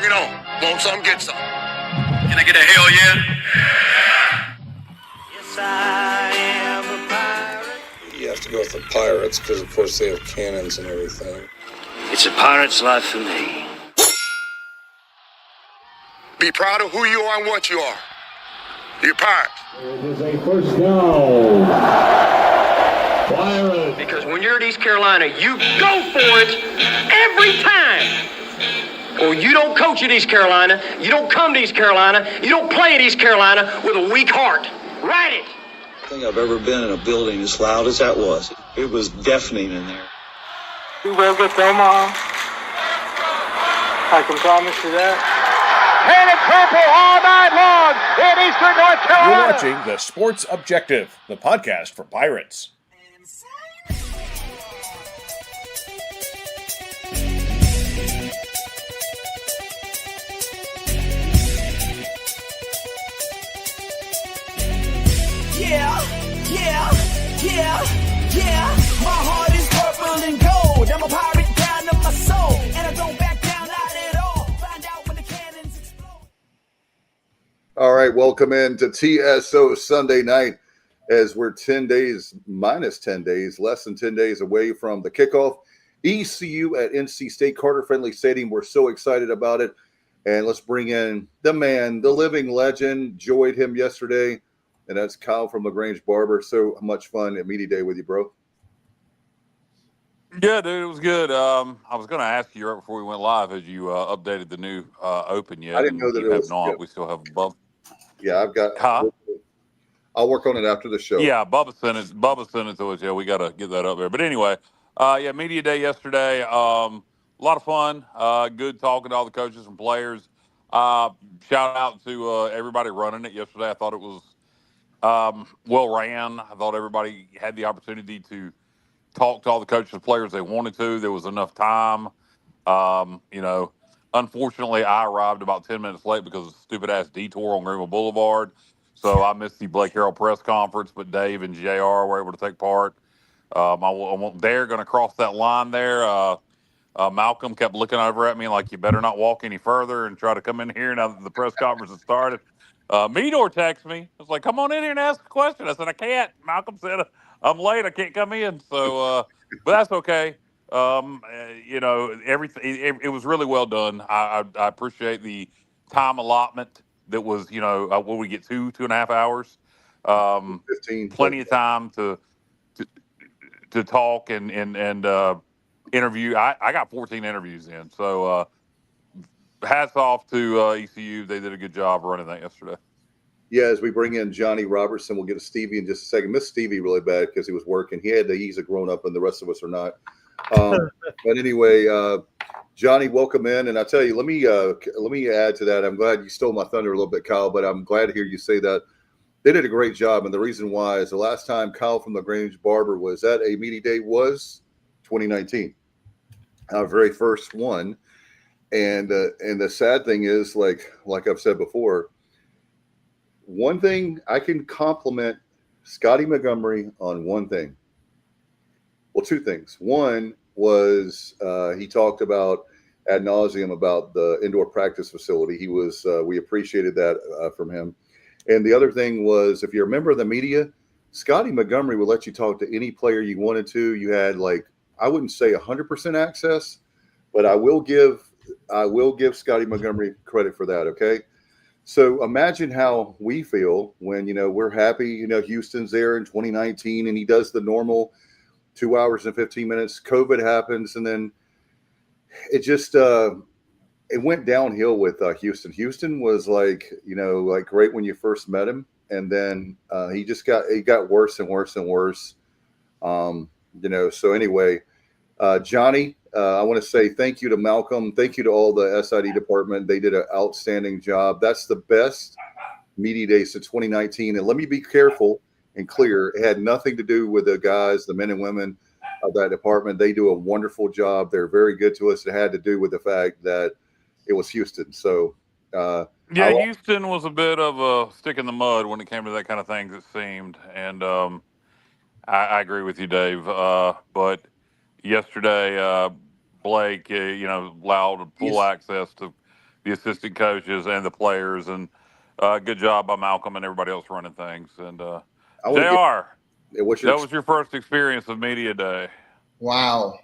Bring it on. Want some, get some. Can I get a hell yeah? Yes, I am a pirate. You have to go with the pirates because, of course, they have cannons and everything. It's a pirate's life for me. Be proud of who you are and what you are. You're pirates. It is a first down. Pirates. Because when you're at East Carolina, you go for it every time. Or you don't coach at East Carolina, you don't come to East Carolina, you don't play at East Carolina with a weak heart. Write it. I think I've ever been in a building as loud as that was. It was deafening in there. We will get them on. I can promise you that. Painted purple all night long in Eastern North Carolina. You're watching The Sports Objective, the podcast for Pirates. Yeah. My heart is purple and gold. I'm a pirate down to my soul. And I don't back down, not at all. Find out when the cannons explode. All right, welcome in to TSO Sunday night as we're 10 days, minus 10 days, less than 10 days away from the kickoff. ECU at NC State, Carter Finley Stadium. We're so excited about it. And let's bring in the man, the living legend. Enjoyed him yesterday. And that's Kyle from LaGrange Barber. So much fun at Media Day with you, bro. Yeah, dude, it was good. I was going to ask you right before we went live, had you updated the new Open yet? I didn't know that it was not. good. We still have Bubba. Yeah, I've got. Huh? I'll work on it after the show. Yeah, Bubba sent it to us. Yeah, we got to get that up there. But anyway, Media Day yesterday. A lot of fun. Good talking to all the coaches and players. Shout out to everybody running it yesterday. I thought it was well ran. I thought everybody had the opportunity to talk to all the coaches and players they wanted to. There was enough time. Unfortunately, I arrived about 10 minutes late because of a stupid-ass detour on Greenville Boulevard. So I missed the Blake Harrell press conference, but Dave and JR were able to take part. They're going to cross that line there. Malcolm kept looking over at me like, you better not walk any further and try to come in here now that the press conference has started. Meador texted me. I was like, come on in here and ask a question. I said, I can't. Malcolm said, I'm late. I can't come in. So, but that's okay. Everything. It was really well done. I appreciate the time allotment that was, what we get 2.5 hours. 15. Plenty of time to talk and interview. I got 14 interviews in. So, hats off to ECU. They did a good job running that yesterday. Yeah, as we bring in Johnny Robertson, we'll get to Stevie in just a second. Miss Stevie really bad because he was working. He's a grown-up and the rest of us are not. But anyway, Johnny, welcome in. And I tell you, let me add to that. I'm glad you stole my thunder a little bit, Kyle, but I'm glad to hear you say that. They did a great job. And the reason why is the last time Kyle from LaGrange Barber was at a media day was 2019, our very first one. And the sad thing is, like I've said before, one thing I can compliment Scotty Montgomery on one thing. Well, two things. One was he talked about ad nauseum about the indoor practice facility. We appreciated that from him. And the other thing was, if you're a member of the media, Scotty Montgomery will let you talk to any player you wanted to. You had I wouldn't say 100% access, but I will give Scotty Montgomery credit for that, okay? So imagine how we feel when, we're happy, Houston's there in 2019 and he does the normal 2 hours and 15 minutes. COVID happens and then it just it went downhill with Houston. Houston was great when you first met him, and then it got worse and worse and worse. So anyway, Johnny, I want to say thank you to Malcolm. Thank you to all the SID department. They did an outstanding job. That's the best media day since 2019. And let me be careful and clear. It had nothing to do with the guys, the men and women of that department. They do a wonderful job. They're very good to us. It had to do with the fact that it was Houston. So, Houston was a bit of a stick in the mud when it came to that kind of thing, it seemed. And I agree with you, Dave. But yesterday, Blake, allowed full access to the assistant coaches and the players. And good job by Malcolm and everybody else running things. And JR, that was your first experience of media day. Wow.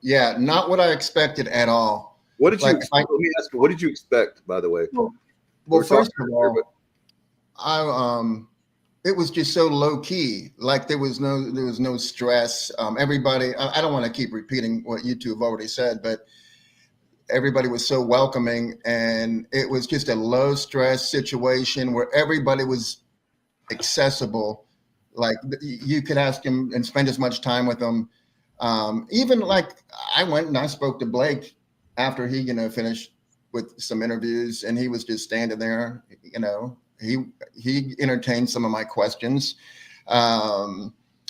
Yeah, not what I expected at all. What did you expect? Let me ask you, what did you expect, by the way? Well, first of all, it was just so low key. Like there was no stress. Everybody, I don't want to keep repeating what you two have already said, but everybody was so welcoming, and it was just a low stress situation where everybody was accessible. Like you could ask him and spend as much time with them. Even like I went and I spoke to Blake after he, finished with some interviews, and he was just standing there, he entertained some of my questions.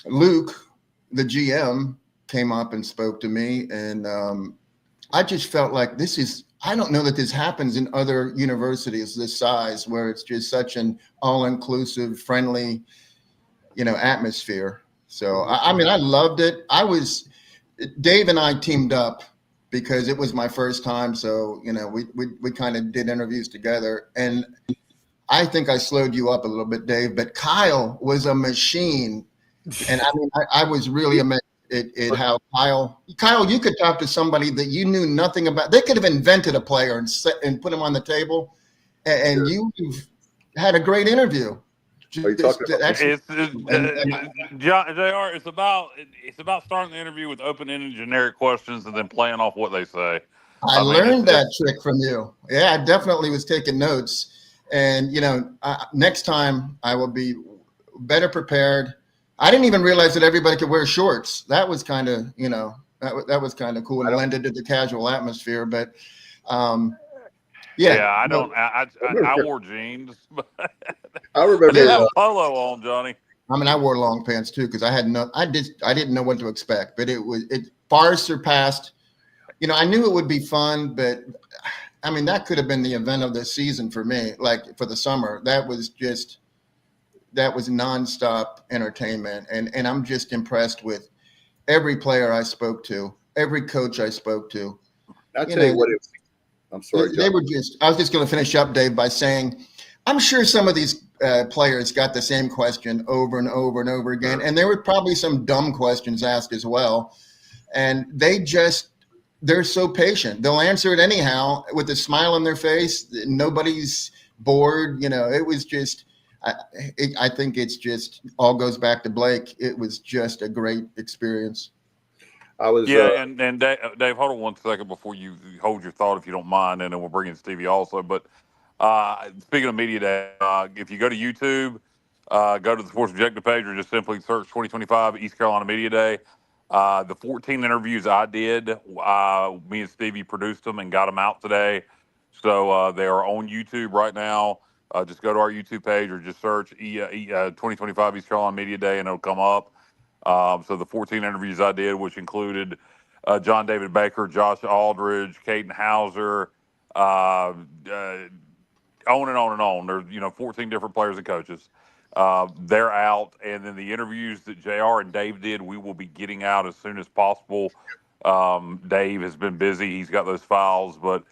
Luke, the GM, came up and spoke to me, and I just felt like I don't know that this happens in other universities this size, where it's just such an all-inclusive, friendly, atmosphere. So, I mean, I loved it. Dave and I teamed up because it was my first time. So, we kind of did interviews together, and I think I slowed you up a little bit, Dave, but Kyle was a machine. And I mean, I was really amazed at how Kyle, you could talk to somebody that you knew nothing about. They could have invented a player and put him on the table, and you've had a great interview. Are you talking about JR, it's about starting the interview with open-ended generic questions and then playing off what they say. I learned that trick from you. Yeah, I definitely was taking notes. And, next time I will be better prepared. I didn't even realize that everybody could wear shorts. That was kind of, that was kind of cool and blended to the casual atmosphere. But, I wore jeans. I remember. I didn't have a polo on, Johnny. I mean, I wore long pants too because I didn't know what to expect. But it far surpassed. I knew it would be fun, but I mean, that could have been the event of the season for me. Like for the summer, that was nonstop entertainment, and I'm just impressed with every player I spoke to, every coach I spoke to. I'll tell you what. I'm sorry, John. I was just going to finish up, Dave, by saying, I'm sure some of these players got the same question over and over and over again. And there were probably some dumb questions asked as well. And they're so patient. They'll answer it anyhow with a smile on their face. Nobody's bored. It was just, I think it's just all goes back to Blake. It was just a great experience. And Dave, hold on 1 second before you hold your thought, if you don't mind, and then we'll bring in Stevie also. But speaking of media day, if you go to YouTube, go to the Sports Objective page, or just simply search 2025 East Carolina Media Day. The 14 interviews I did, me and Stevie produced them and got them out today. So they are on YouTube right now. Just go to our YouTube page or just search 2025 East Carolina Media Day, and it'll come up. So the 14 interviews I did, which included John David Baker, Josh Aldridge, Caden Hauser, on and on and on. There's 14 different players and coaches. They're out, and then the interviews that JR and Dave did, we will be getting out as soon as possible. Dave has been busy; he's got those files. But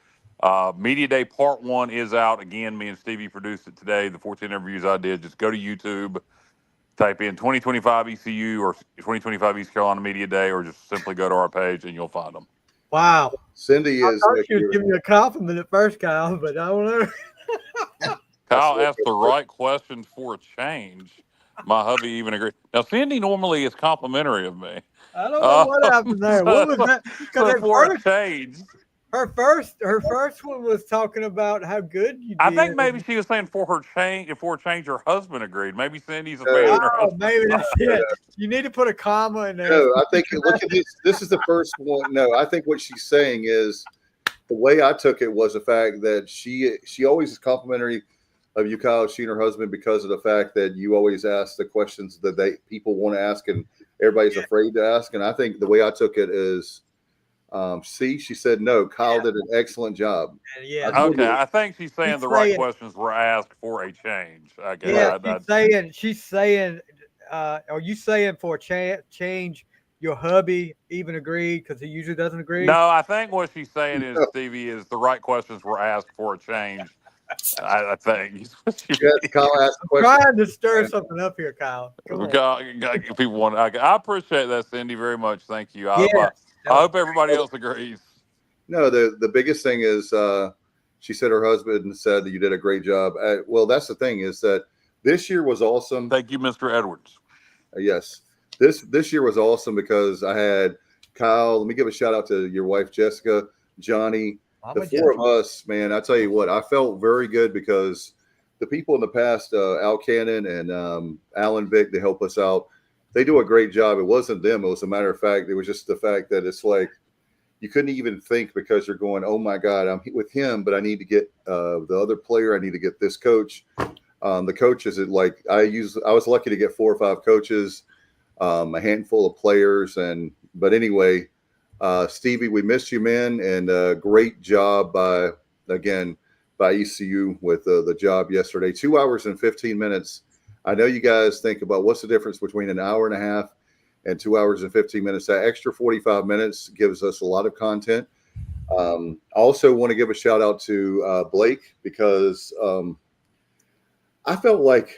Media Day Part 1 is out. Again, me and Stevie produced it today. The 14 interviews I did. Just go to YouTube. Type in 2025 ECU or 2025 East Carolina Media Day, or just simply go to our page and you'll find them. Wow. Cindy I thought she was giving you a compliment at first, Kyle, but I don't know. Kyle asked the right questions for a change. My hubby even agreed. Now, Cindy normally is complimentary of me. I don't know what happened there. What was that? Because for a change. Her first one was talking about how good you did. I think maybe she was saying for a change, her husband agreed. Maybe Cindy's a fan of her husband. Maybe that's it. You need to put a comma in there. No, I think look at this. This is the first one. No, I think what she's saying is the way I took it was the fact that she always is complimentary of you, Kyle, she and her husband, because of the fact that you always ask the questions that people want to ask and everybody's afraid to ask. And I think the way I took it is. She said no. Kyle did an excellent job. Yeah. Okay. I think she's saying the right questions were asked for a change. I guess. Yeah. She's saying. Are you saying for a change your hubby even agreed because he usually doesn't agree. No, I think what she's saying is, Stevie, is the right questions were asked for a change. I think. Yes, Kyle asked the question. Trying to stir something up here, Kyle. Come on. People want. I appreciate that, Cindy, very much. Thank you. I hope everybody else agrees. No, the biggest thing is she said her husband said that you did a great job. Well, that's the thing is that this year was awesome. Thank you, Mr. Edwards. Yes, this year was awesome because I had Kyle. Let me give a shout out to your wife, Jessica, Johnny, the four of us. Man, I tell you what, I felt very good because the people in the past, Al Cannon and Alan Vick, they help us out. They do a great job. It wasn't them. It was a matter of fact. It was just the fact that it's like you couldn't even think because you're going, oh my God, I'm with him, but I need to get the other player. I need to get this coach. The coaches, like I was lucky to get 4 or 5 coaches, a handful of players, but anyway, Stevie, we missed you, man, and great job by ECU with the job yesterday. 2 hours and 15 minutes. I know you guys think about what's the difference between an hour and a half and 2 hours and 15 minutes. That extra 45 minutes gives us a lot of content. I also want to give a shout out to Blake because I felt like,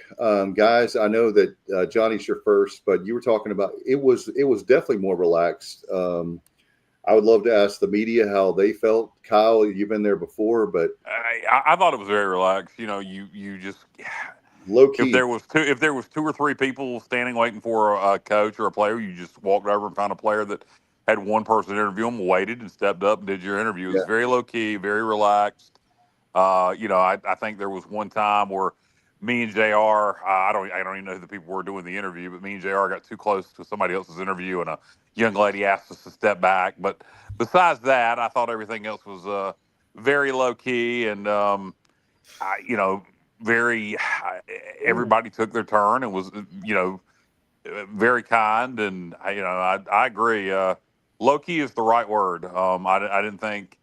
guys, I know that Johnny's your first, but you were talking about it was definitely more relaxed. I would love to ask the media how they felt. Kyle, you've been there before, but I thought it was very relaxed. You know, you just low key. If there was 2 or 3 people standing waiting for a coach or a player, you just walked over and found a player that had one person interview them, waited and stepped up and did your interview. It was very low key, very relaxed. I think there was one time where me and JR, I don't even know who the people were doing the interview, but me and JR got too close to somebody else's interview and a young lady asked us to step back. But besides that, I thought everything else was very low key and, everybody took their turn and was, very kind. And, I agree. Low key is the right word. I didn't think,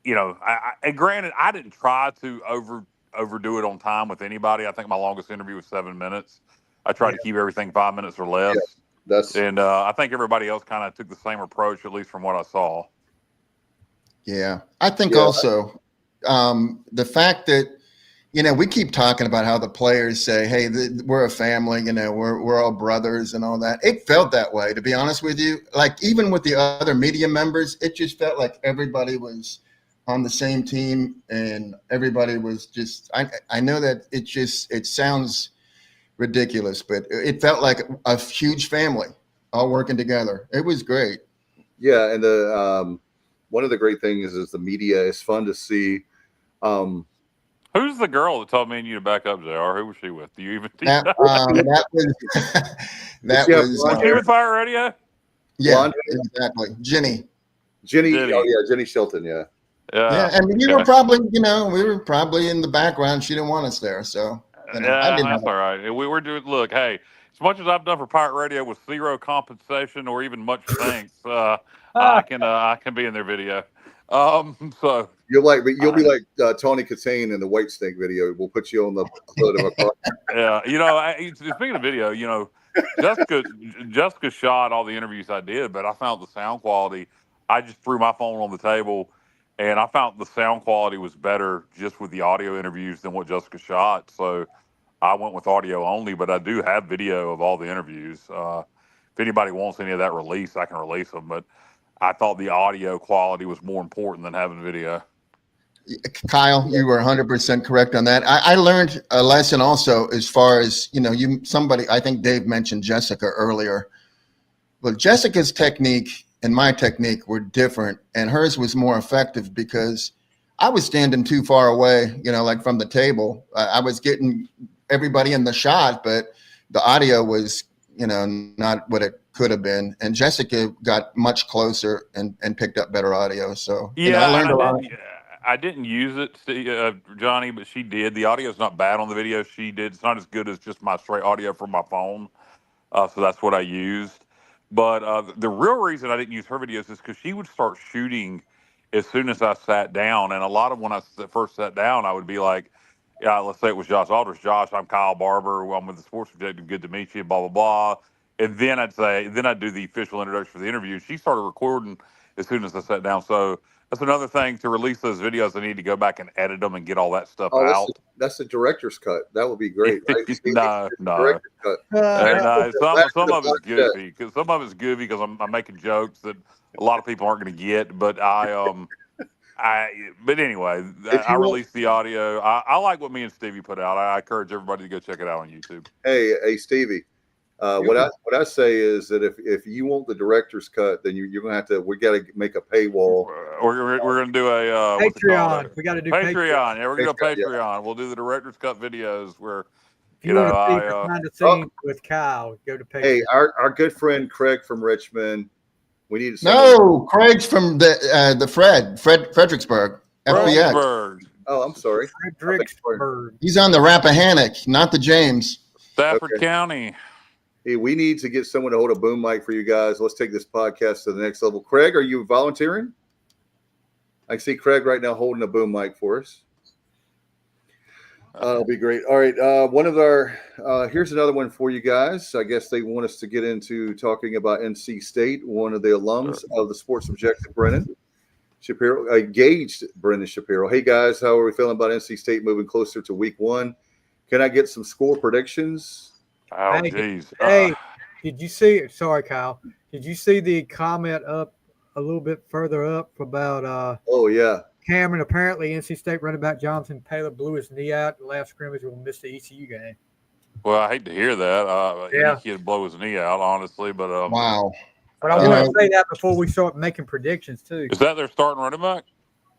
and granted, I didn't try to overdo it on time with anybody. I think my longest interview was 7 minutes. I tried to keep everything 5 minutes or less. I think everybody else kind of took the same approach, at least from what I saw. Yeah, I think also the fact that we keep talking about how the players say, "Hey, we're a family," we're all brothers and all that. It felt that way, to be honest with you. Like even with the other media members, it just felt like everybody was on the same team and everybody was just, I know that it sounds ridiculous, but it felt like a huge family all working together. It was great. Yeah. And one of the great things is the media is fun to see. Who's the girl that told me and you to back up, JR? Who was she with? Do you even that was she with Fire Radio? Yeah, exactly. Jenny. Oh yeah, Jenny Shelton. Yeah. Yeah, and we were probably in the background. She didn't want us there, so that's all right. We were doing. Look, hey, as much as I've done for Pirate Radio with zero compensation or even much thanks, I can be in their video. So you'll be like Tony Katane in the White Snake video. We'll put you on the hood of a car. Yeah, speaking of video, Jessica shot all the interviews I did, but I found the sound quality. I just threw my phone on the table. And I found the sound quality was better just with the audio interviews than what Jessica shot. So I went with audio only, but I do have video of all the interviews. If anybody wants any of that released, I can release them. But I thought the audio quality was more important than having video. Kyle, you were 100% correct on that. I learned a lesson also as far as, I think Dave mentioned Jessica earlier. Well, Jessica's technique and my technique were different, and hers was more effective because I was standing too far away, like from the table. I was getting everybody in the shot, but the audio was, not what it could have been. And Jessica got much closer and picked up better audio. So I learned a lot. I didn't use it, Johnny, but she did. The audio is not bad on the video. She did. It's not as good as just my straight audio from my phone. So that's what I used. But the real reason I didn't use her videos is because she would start shooting as soon as I sat down. And a lot of when I first sat down, I would be like, let's say it was Josh Aldrich. Josh, I'm Kyle Barber. I'm with the Sports Objective. Good to meet you, blah, blah, blah. And then I'd do the official introduction for the interview. She started recording as soon as I sat down. So that's another thing to release those videos. I need to go back and edit them and get all that stuff out. That's the director's cut. That would be great. Right? No. Director's cut. Some of it's goofy because I'm making jokes that a lot of people aren't going to get. But but anyway, I released the audio. I like what me and Stevie put out. I encourage everybody to go check it out on YouTube. Hey, Stevie. What I say is that if you want the director's cut, then you're gonna have to. We got to make a paywall. We're gonna do a Patreon. We got to do Patreon. Yeah, we're gonna do Patreon. Yeah. We'll do the director's cut videos where if you want to see behind the scenes with Kyle, go to Patreon. Hey, our good friend Craig from Richmond. We need to. No, Craig's from the Fredericksburg. FBX. Oh, I'm sorry. Fredericksburg. He's on the Rappahannock, not the James. Stafford County. Hey, we need to get someone to hold a boom mic for you guys. Let's take this podcast to the next level. Craig, are you volunteering? I see Craig right now holding a boom mic for us. That'll be great. All right. Here's another one for you guys. I guess they want us to get into talking about NC State. One of the alums of the Sports Objective, Brennan Shapiro, engaged Brendan Shapiro. Hey, guys, how are we feeling about NC State moving closer to week 1? Can I get some score predictions? Oh, geez. Hey, did you see? Sorry, Kyle. Did you see the comment up a little bit further up about? Oh yeah, Cameron. Apparently, NC State running back Jonathan Taylor blew his knee out the last scrimmage. Will miss the ECU game. Well, I hate to hear that. Any kid blow his knee out, honestly. But wow. But I want to say that before we start making predictions too. Is that their starting running back?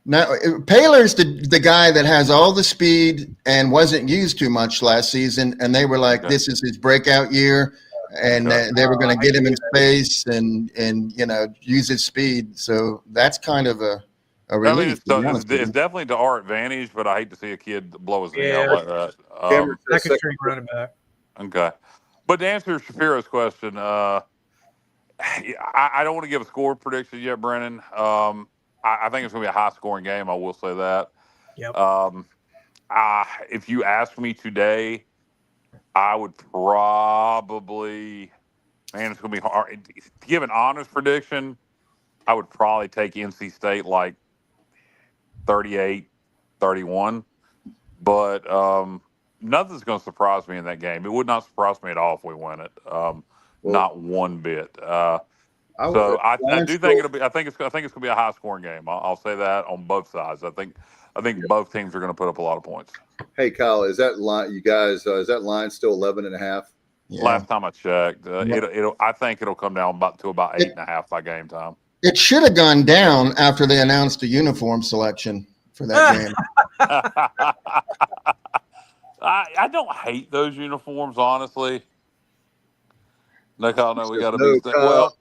Now, Paylor's the guy that has all the speed and wasn't used too much last season, and they were like, this is his breakout year, and they were going to get him in space and use his speed. So that's kind of a relief. It's definitely to our advantage, but I hate to see a kid blow his knee out like that. Second string running back. Okay. But to answer Shapiro's question, I don't want to give a score prediction yet, Brennan. I think it's going to be a high-scoring game. I will say that. Yep. If you ask me today, I would probably – man, it's going to be hard. To give an honest prediction, I would probably take NC State like 38-31. But nothing's going to surprise me in that game. It would not surprise me at all if we win it. Not one bit. I do think it'll be. I think it's going to be a high scoring game. I'll say that on both sides. I think both teams are going to put up a lot of points. Hey, Kyle, is that line? You guys, is that line still 11.5? Yeah. Last time I checked, I think it'll come down to about 8.5 by game time. It should have gone down after they announced a uniform selection for that game. I don't hate those uniforms, honestly. No, Kyle, no, we got to be. Well.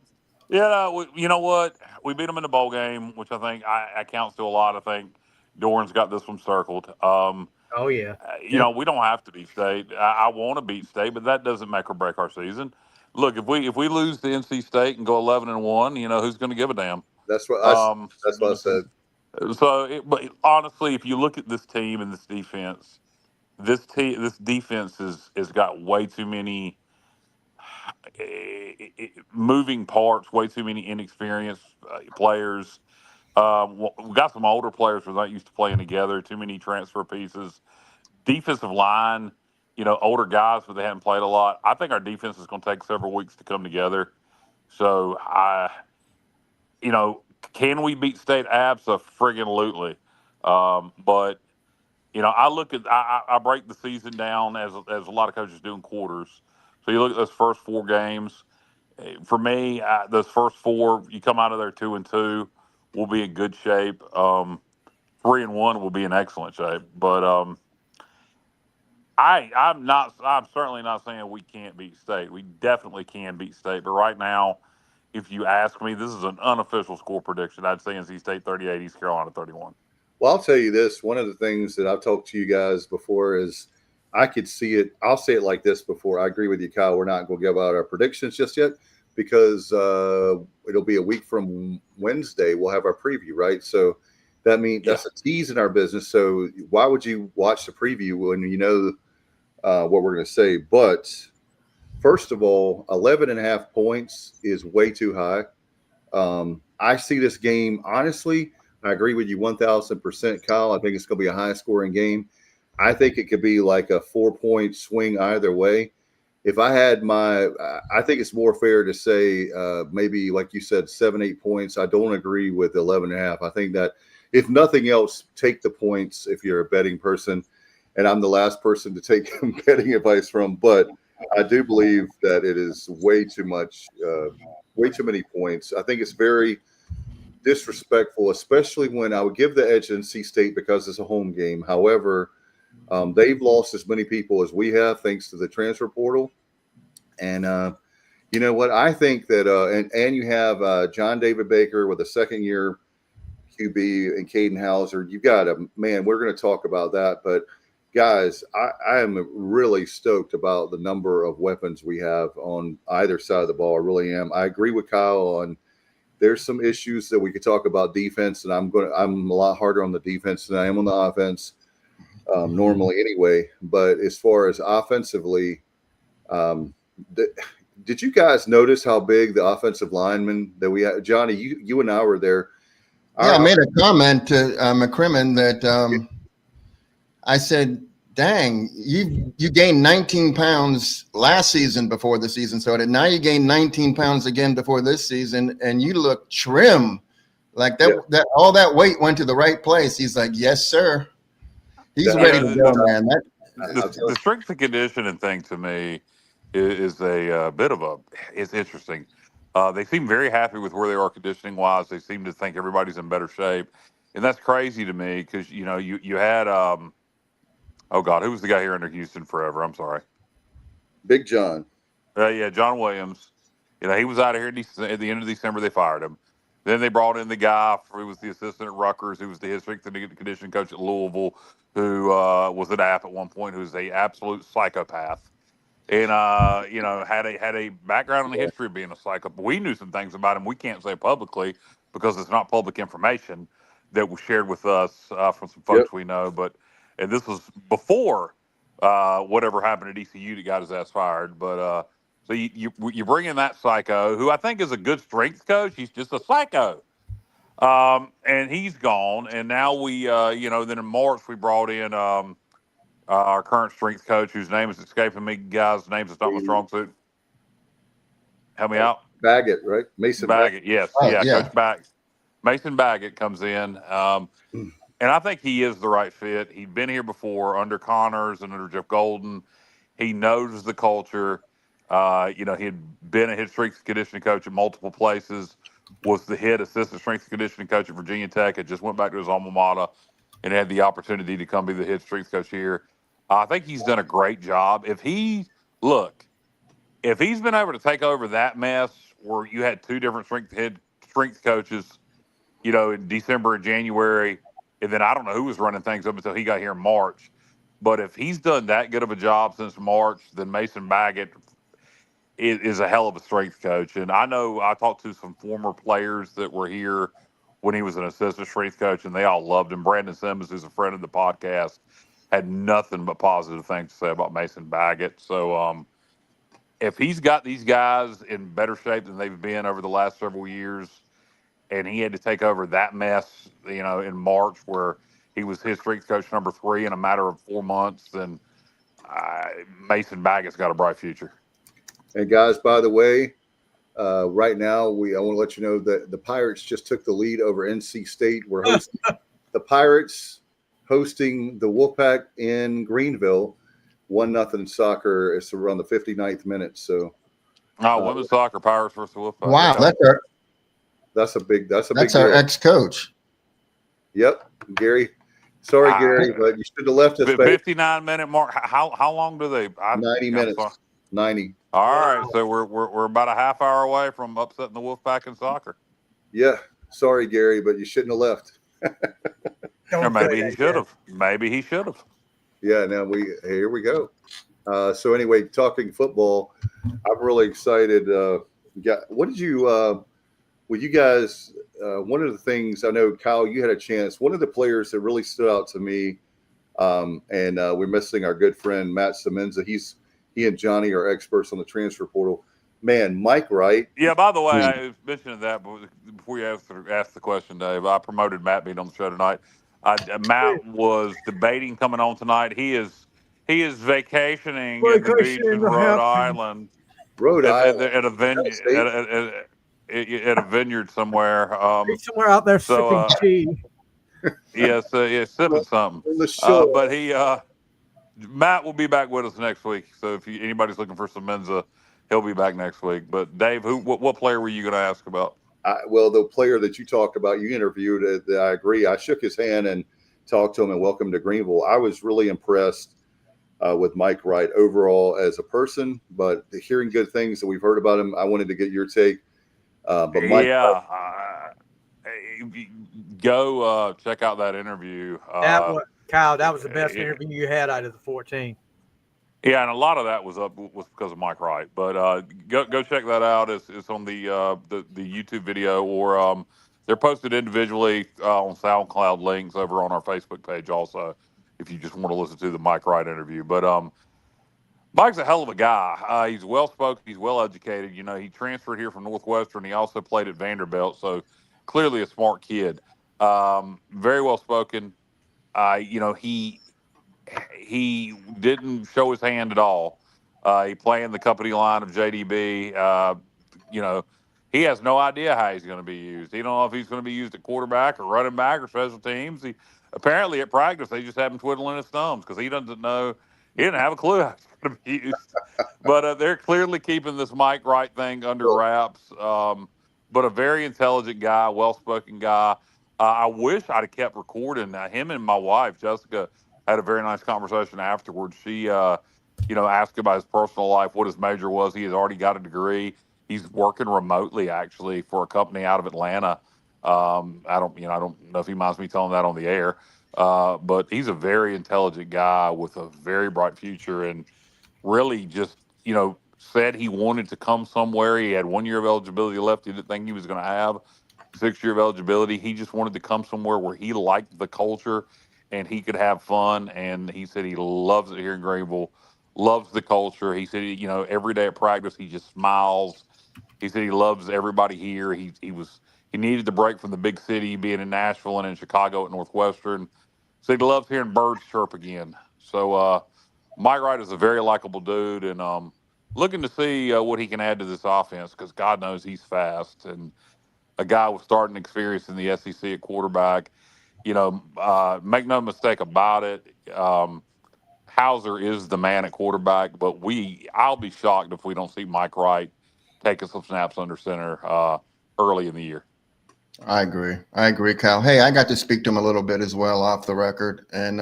Yeah, you know what? We beat them in the bowl game, which I think counts to a lot. I think Doran's got this one circled. Oh yeah. We don't have to beat State. I want to beat State, but that doesn't make or break our season. Look, if we lose to NC State and go 11-1, who's going to give a damn? That's what I said. But honestly, if you look at this team and this defense has got way too many moving parts, way too many inexperienced players. We got some older players who are not used to playing together, too many transfer pieces. Defensive line, older guys, but they haven't played a lot. I think our defense is going to take several weeks to come together. So, can we beat State? Abso-friggin-lutely. But, I break the season down as a lot of coaches do in quarters. So you look at those first 4 games. For me, those first 4, you come out of there 2-2, we'll be in good shape. 3-1 will be in excellent shape. But I'm certainly not saying we can't beat State. We definitely can beat State. But right now, if you ask me, this is an unofficial score prediction. I'd say NC State 38, East Carolina 31. Well, I'll tell you this. One of the things that I've talked to you guys before is I could see it. I'll say it like this before. I agree with you, Kyle. We're not going to give out our predictions just yet because it'll be a week from Wednesday. We'll have our preview, right? So that means that's a tease in our business. So why would you watch the preview when you know what we're going to say? But First of all, 11.5 points is way too high. I see this game, honestly, I agree with you 1,000%, Kyle. I think it's going to be a high-scoring game. I think it could be like a 4-point swing either way. If I had I think it's more fair to say maybe, like you said, 7-8 points. I don't agree with 11.5. I think that if nothing else, take the points if you're a betting person. And I'm the last person to take betting advice from, but I do believe that it is way too much, way too many points. I think it's very disrespectful, especially when I would give the edge to NC State because it's a home game. However, they've lost as many people as we have thanks to the transfer portal. And you know what? I think that and you have John David Baker with a second-year QB and Caden Hauser. You got a man. We're going to talk about that, but guys, I am really stoked about the number of weapons we have on either side of the ball. I really am. I agree with Kyle on there's some issues that we could talk about defense, and I'm a lot harder on the defense than I am on the offense normally anyway. But as far as offensively, did you guys notice how big the offensive linemen that we had? Johnny, you and I were there. Yeah, I made a comment to McCrimmon that I said, dang, you gained 19 pounds last season before the season started. Now you gained 19 pounds again before this season, and you look trim. Like that all that weight went to the right place. He's like, yes, sir. He's ready to go, man. The strength and conditioning thing to me is a bit of it's interesting. They seem very happy with where they are conditioning wise. They seem to think everybody's in better shape. And that's crazy to me because, you know, you had, oh God, who was the guy here under Houston forever? I'm sorry. Big John. Yeah, John Williams. You know, he was out of here at the end of December. They fired him. Then they brought in the guy who was the assistant at Rutgers, who was the strength and conditioning coach at Louisville, who was at App at one point, who was a absolute psychopath. And you know, had a background in the history of being a psychopath. We knew some things about him we can't say publicly because it's not public information that was shared with us from some folks we know. And this was before whatever happened at ECU that got his ass fired. But so you bring in that psycho, who I think is a good strength coach. He's just a psycho, and he's gone. And now we, you know, then in March we brought in our current strength coach, whose name is escaping me. Guys' names is not my strong suit. Help me out. Baggett, right? Mason Baggett. Yes, yeah. Coach Baggett. Mason Baggett comes in, and I think he is the right fit. He'd been here before under Connors and under Jeff Golden. He knows the culture. You know, he had been a head strength and conditioning coach at multiple places. Was the head assistant strength and conditioning coach at Virginia Tech. Had just went back to his alma mater and had the opportunity to come be the head strength coach here. I think he's done a great job. If he's been able to take over that mess where you had two different strength coaches, you know, in December and January, and then I don't know who was running things up until he got here in March. But if he's done that good of a job since March, then Mason Baggett is a hell of a strength coach. And I know I talked to some former players that were here when he was an assistant strength coach, and they all loved him. Brandon Simmons, who's a friend of the podcast, had nothing but positive things to say about Mason Baggett. So if he's got these guys in better shape than they've been over the last several years, and he had to take over that mess, you know, in March where he was his strength coach number 3 in a matter of 4 months, then Mason Baggett's got a bright future. And guys, by the way, right now I want to let you know that the Pirates just took the lead over NC State. We're hosting the Pirates hosting the Wolfpack in Greenville, 1-0 soccer. It's around the 59th minute. So, women's soccer, Pirates versus Wolfpack. Wow, that's a big that's deal. our ex-coach. Yep, Gary. Sorry, Gary, but you should have left us. 59-minute mark. How long do they? 90 minutes. 90. All right, so we're about a half hour away from upsetting the Wolfpack in soccer. Yeah, sorry, Gary, but you shouldn't have left. Or maybe he should have. Maybe he should have. Yeah, now here we go. So anyway, talking football, I'm really excited. What did you? Well, you guys, one of the things I know, Kyle, you had a chance. One of the players that really stood out to me, and we're missing our good friend Matt Semenza. he and Johnny are experts on the transfer portal. Man, Mike Wright. Yeah, by the way, I was mentioning that before you asked the question, Dave. I promoted Matt being on the show tonight. Matt was debating coming on tonight. He is vacationing at the beach in Rhode Island, at a venue at a vineyard somewhere. He's somewhere out there sipping tea. Yes, sipping something. But Matt will be back with us next week. So if anybody's looking for some Menza, he'll be back next week. But Dave, what player were you going to ask about? Well, the player that you talked about, you interviewed, I agree. I shook his hand and talked to him and welcome to Greenville. I was really impressed with Mike Wright overall as a person, but hearing good things that we've heard about him, I wanted to get your take. But Mike, go check out that interview. Kyle, that was the best interview you had out of the 14. Yeah, and a lot of that was because of Mike Wright. But go check that out. It's on the YouTube video, or they're posted individually on SoundCloud links over on our Facebook page also, if you just want to listen to the Mike Wright interview. But Mike's a hell of a guy. He's well spoken. He's well educated. You know, he transferred here from Northwestern. He also played at Vanderbilt, so clearly a smart kid. Very well spoken. You know, he didn't show his hand at all. He playing the company line of JDB. You know, he has no idea how he's going to be used. He don't know if he's going to be used at quarterback or running back or special teams. Apparently at practice they just have him twiddling his thumbs because he doesn't know. He didn't have a clue how he's going to be used. But they're clearly keeping this Mike Wright thing under wraps. But a very intelligent guy, well-spoken guy. I wish I'd have kept recording. Him and my wife, Jessica, had a very nice conversation afterwards. She, asked him about his personal life, what his major was. He has already got a degree. He's working remotely, actually, for a company out of Atlanta. I don't know if he minds me telling that on the air. But he's a very intelligent guy with a very bright future, and really just, said he wanted to come somewhere. He had 1 year of eligibility left. He didn't think he was going to have 6 year of eligibility. He just wanted to come somewhere where he liked the culture and he could have fun. And he said he loves it here in Greenville, loves the culture. He said, every day at practice, he just smiles. He said he loves everybody here. He needed to break from the big city, being in Nashville and in Chicago at Northwestern. So he loves hearing birds chirp again. So Mike Wright is a very likable dude, and looking to see what he can add to this offense, because God knows he's fast, and a guy with starting experience in the SEC at quarterback. Make no mistake about it, Hauser is the man at quarterback, but I'll be shocked if we don't see Mike Wright taking some snaps under center early in the year. I agree, Kyle. Hey, I got to speak to him a little bit as well off the record, and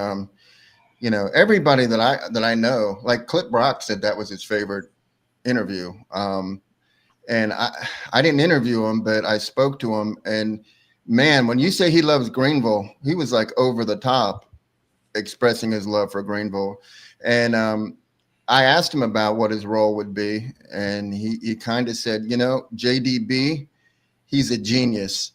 everybody that I know, like Clip Brock said that was his favorite interview. And I didn't interview him, but I spoke to him, and man, when you say he loves Greenville, he was like over the top expressing his love for Greenville. And I asked him about what his role would be, and he kind of said, JDB, he's a genius,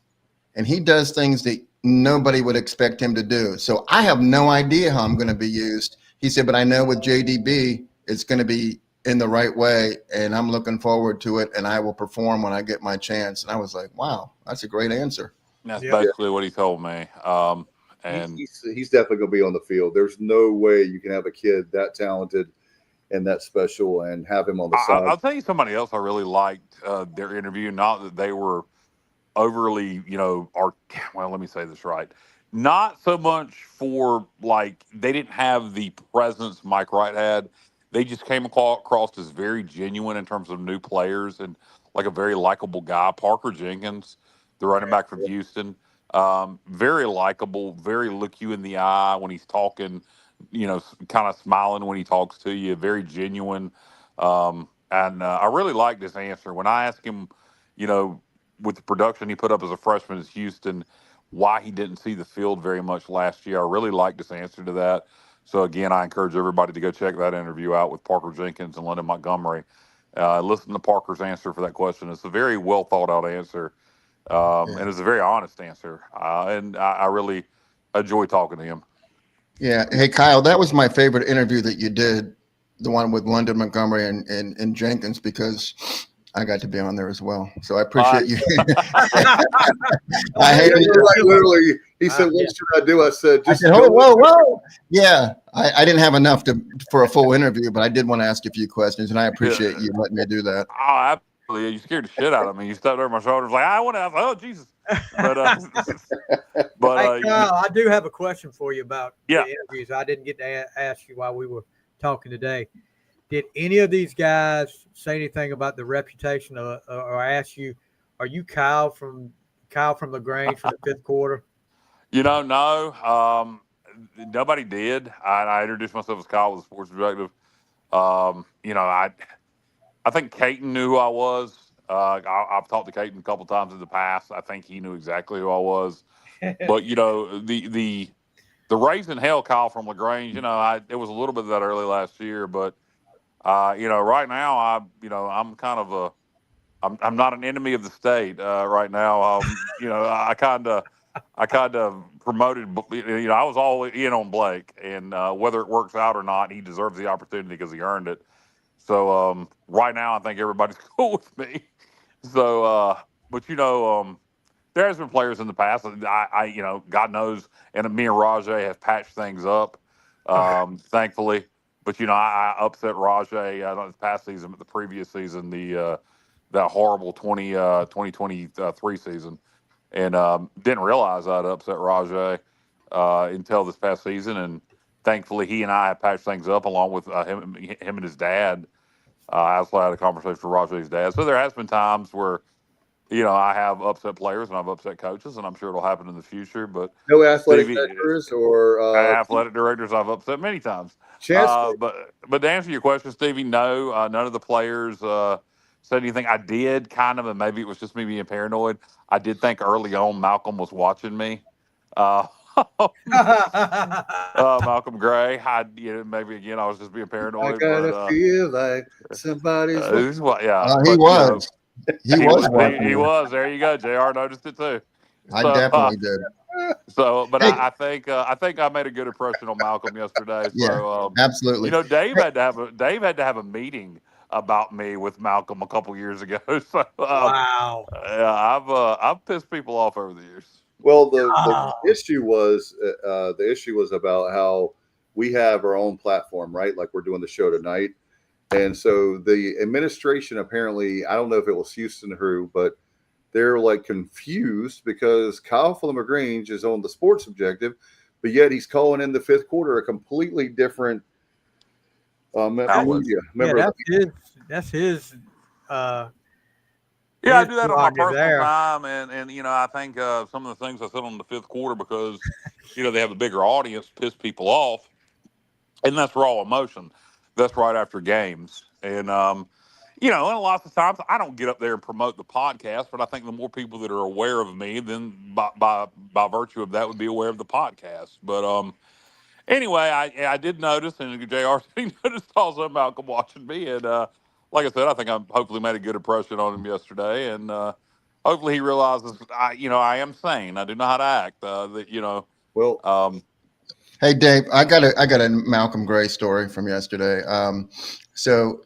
and he does things that nobody would expect him to do. So I have no idea how I'm going to be used. He said, but I know with JDB, it's going to be in the right way, and I'm looking forward to it, and I will perform when I get my chance. And I was like, wow, that's a great answer. That's basically what he told me. And he's definitely going to be on the field. There's no way you can have a kid that talented and that special and have him on the side. I'll tell you somebody else I really liked their interview. Not that they were overly, let me say this right. Not so much for they didn't have the presence Mike Wright had. They just came across as very genuine in terms of new players and like a very likable guy. Parker Jenkins, the running back from Houston, very likable, very look you in the eye when he's talking, kind of smiling when he talks to you, very genuine. And I really liked his answer. When I asked him, with the production he put up as a freshman at Houston, why he didn't see the field very much last year, I really liked his answer to that. So, again, I encourage everybody to go check that interview out with Parker Jenkins and Lyndon Montgomery. Listen to Parker's answer for that question. It's a very well thought out answer, and it's a very honest answer. And I really enjoy talking to him. Yeah. Hey, Kyle, that was my favorite interview that you did. the one with London, Montgomery, and Jenkins, because I got to be on there as well. So I appreciate you. I hate it. Like literally, he said, "What should I do?" I said, "Just whoa." Yeah, I didn't have enough for a full interview, but I did want to ask a few questions, and I appreciate you letting me do that. Oh, absolutely. You scared the shit out of me. You stepped over my shoulders like, I want to. Oh, Jesus. But, hey, Kyle, I do have a question for you about the interviews. I didn't get to ask you while we were talking today. Did any of these guys say anything about the reputation or ask you, are you Kyle from LaGrange from the fifth quarter? No. Nobody did. I introduced myself as Kyle with the sports objective. I think Caton knew who I was. I've talked to Caton a couple times in the past. I think he knew exactly who I was. But the raising hell Kyle from LaGrange, it was a little bit of that early last year, but right now I'm kind of I'm not an enemy of the state right now. I kind of promoted. I was all in on Blake, and whether it works out or not, he deserves the opportunity because he earned it. So right now, I think everybody's cool with me. So, but there has been players in the past. I God knows, and me and Rajay have patched things up, thankfully. But I upset Rajay not this past season, but the previous season, that horrible 2023 season, and didn't realize I'd upset Rajay until this past season. And thankfully, he and I have patched things up along with him and his dad. I also had a conversation with Rajay's dad. So there has been times where, I have upset players and I've upset coaches, and I'm sure it'll happen in the future. But no athletic directors or athletic directors I've upset many times. But to answer your question, Stevie, no, none of the players said anything. I did kind of, and maybe it was just me being paranoid. I did think early on Malcolm was watching me. Malcolm Gray. Maybe again I was just being paranoid. I gotta feel like somebody's. He was. He was. There you go. JR noticed it too. I definitely did. But hey, I think I made a good impression on Malcolm yesterday. So absolutely. Dave had to have a meeting about me with Malcolm a couple years ago. So wow. I've pissed people off over the years. Well, the issue was about how we have our own platform, right? Like we're doing the show tonight. And so the administration, apparently, I don't know if it was Houston who, but they're like confused because Kyle from LaGrange is on the sports objective, but yet he's calling in the fifth quarter a completely different media. That's his. I do that on my personal time, and I think some of the things I said on the fifth quarter because they have a bigger audience, piss people off, and that's raw emotion. That's right after games, and and lots of times I don't get up there and promote the podcast, but I think the more people that are aware of me, then by virtue of that would be aware of the podcast. But anyway, I did notice, and JR noticed also Malcolm watching me, and like I said, I think I hopefully made a good impression on him yesterday, and hopefully he realizes I am sane. I do know how to act. Hey Dave, I got a Malcolm Gray story from yesterday. So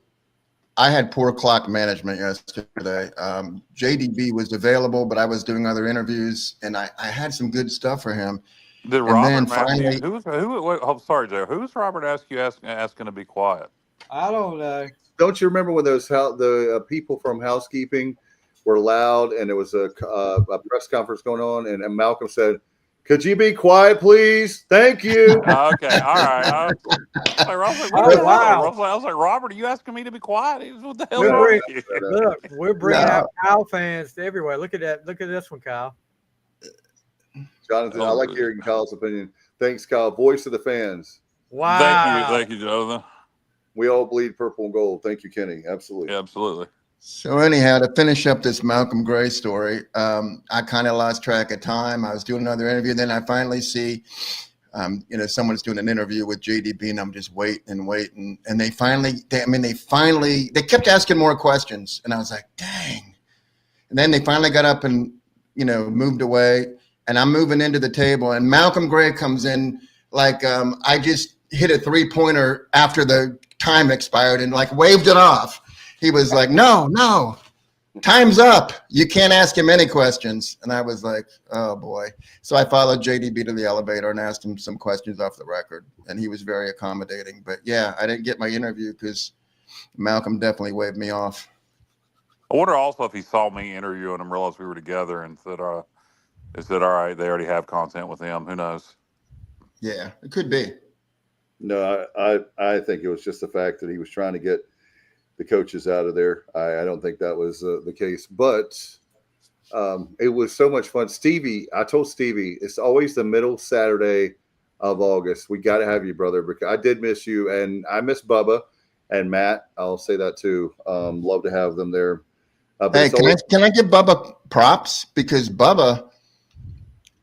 I had poor clock management yesterday. JDB was available, but I was doing other interviews, and I had some good stuff for him. Did Robert finally? Sorry, Joe. Who was Robert asking to be quiet? I don't know. Don't you remember when the people from housekeeping were loud and there was a press conference going on, and Malcolm said, "Could you be quiet, please? Thank you." Okay, all right. I was like, Robert, are you asking me to be quiet? What the hell? Look, we're bringing out Kyle fans everywhere. Look at that. Look at this one, Kyle. Jonathan, I like hearing Kyle's opinion. Thanks, Kyle. Voice of the fans. Wow. Thank you, Jonathan. We all bleed purple and gold. Thank you, Kenny. Absolutely. Yeah, absolutely. So anyhow, to finish up this Malcolm Gray story, I kind of lost track of time. I was doing another interview. Then I finally see, someone's doing an interview with JDB, and I'm just waiting. And they kept asking more questions. And I was like, dang. And then they finally got up and, moved away. And I'm moving into the table, and Malcolm Gray comes in like I just hit a 3-pointer after the time expired and like waved it off. He was like, no, time's up. You can't ask him any questions. And I was like, oh boy. So I followed JDB to the elevator and asked him some questions off the record. And he was very accommodating. But yeah, I didn't get my interview because Malcolm definitely waved me off. I wonder also if he saw me interviewing him, realized we were together, and said, all right, they already have content with him. Who knows? Yeah, it could be. No, I think it was just the fact that he was trying to get the coaches out of there. I don't think that was the case, but it was so much fun. Stevie, I told Stevie, it's always the middle Saturday of August. We got to have you, brother, because I did miss you, and I miss Bubba and Matt. I'll say that too. Love to have them there. Hey, can I give Bubba props? Because Bubba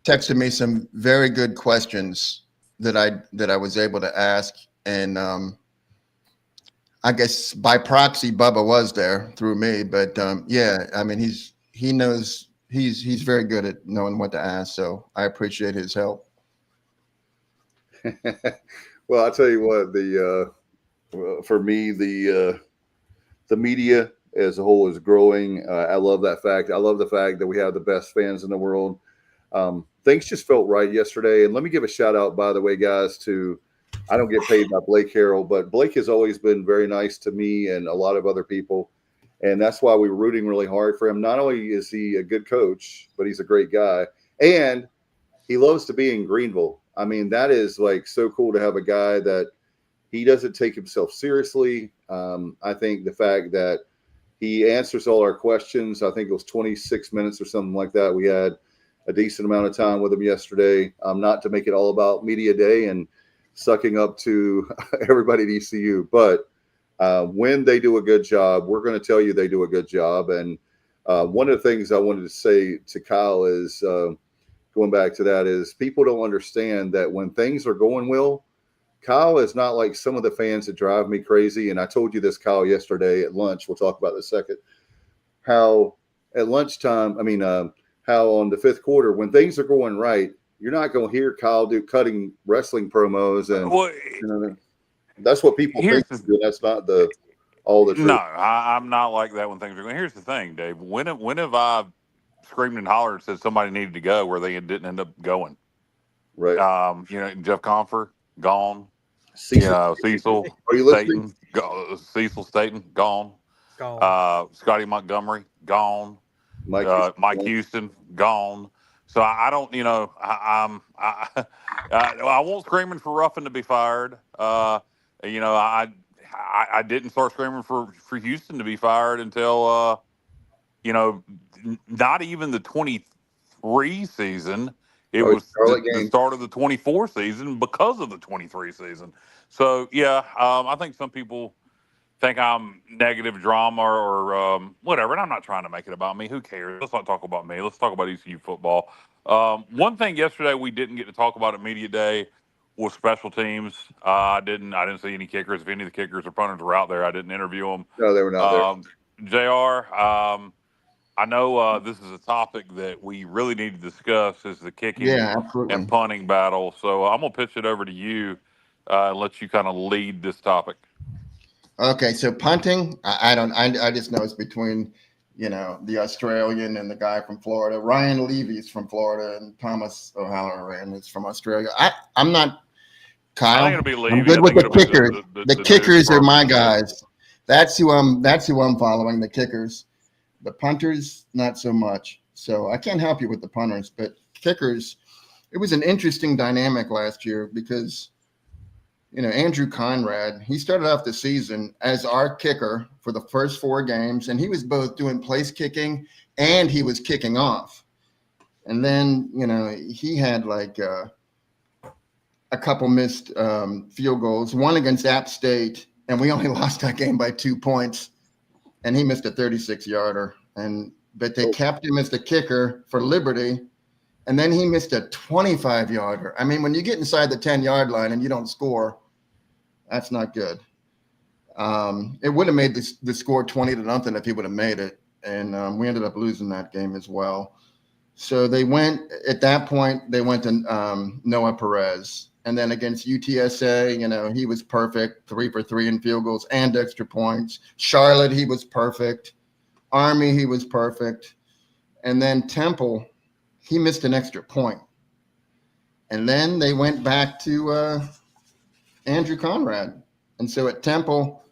texted me some very good questions that I was able to ask, and I guess by proxy Bubba was there through me. But yeah, I mean he's very good at knowing what to ask, so I appreciate his help. Well, I'll tell you what, for me the media as a whole is growing. I love that fact. I love the fact that we have the best fans in the world. Things just felt right yesterday. And let me give a shout out, by the way, guys, to, I don't get paid by Blake Harrell, but Blake has always been very nice to me and a lot of other people. And that's why we were rooting really hard for him. Not only is he a good coach, but he's a great guy. And he loves to be in Greenville. I mean, that is like so cool to have a guy that he doesn't take himself seriously. I think the fact that he answers all our questions, I think it was 26 minutes or something like that. We had a decent amount of time with him yesterday, not to make it all about media day and sucking up to everybody at ECU. But when they do a good job, we're going to tell you they do a good job. And one of the things I wanted to say to Kyle is, going back to that, is people don't understand that when things are going well, Kyle is not like some of the fans that drive me crazy. And I told you this, Kyle, yesterday at lunch. We'll talk about this in a second. How at lunchtime, how on the fifth quarter, when things are going right, you're not going to hear Kyle do cutting wrestling promos. And that's what people think. That's not all the truth. No, I'm not like that when things are going. Here's the thing, Dave. When have I screamed and hollered and said somebody needed to go where they didn't end up going? Right. Jeff Confer, gone. Cecil. Cecil Are you listening? Staten, Cecil Staten, gone. Scotty Montgomery, gone. Mike Houston, gone. So I don't, I won't screaming for Ruffin to be fired. I didn't start screaming for Houston to be fired until, not even the 23 season. It was the start of the 24 season because of the 23 season. So, yeah, I think some people think I'm negative drama or whatever, and I'm not trying to make it about me. Who cares? Let's not talk about me. Let's talk about ECU football. One thing yesterday we didn't get to talk about at Media Day was special teams. I didn't see any kickers. If any of the kickers or punters were out there, I didn't interview them. No, they were not there. JR, I know this is a topic that we really need to discuss, is the kicking and punting battle. So I'm going to pitch it over to you and let you kind of lead this topic. Okay, so punting, I just know it's between, the Australian and the guy from Florida. Ryan Levy's from Florida and Thomas O'Halloran is from Australia. I'm not, Kyle. I think it'll be Levy. I'm good with the kickers. The kickers are my guys. That's who I'm following, the kickers. The punters, not so much. So I can't help you with the punters, but kickers, it was an interesting dynamic last year because, Andrew Conrad, he started off the season as our kicker for the first 4 games, and he was both doing place kicking and he was kicking off. And then, he had like a couple missed field goals, one against App State, and we only lost that game by 2 points. And he missed a 36-yarder, but they kept him as the kicker for Liberty, and then he missed a 25-yarder. I mean, when you get inside the 10-yard line and you don't score, that's not good. It would have made the score 20-0 if he would have made it, and we ended up losing that game as well. So at that point they went to Noah Perez, And then against UTSA, he was perfect, 3 for 3 in field goals and extra points. Charlotte, he was perfect. Army, he was perfect. And then Temple, he missed an extra point. And then they went back to Andrew Conrad. And so at Temple,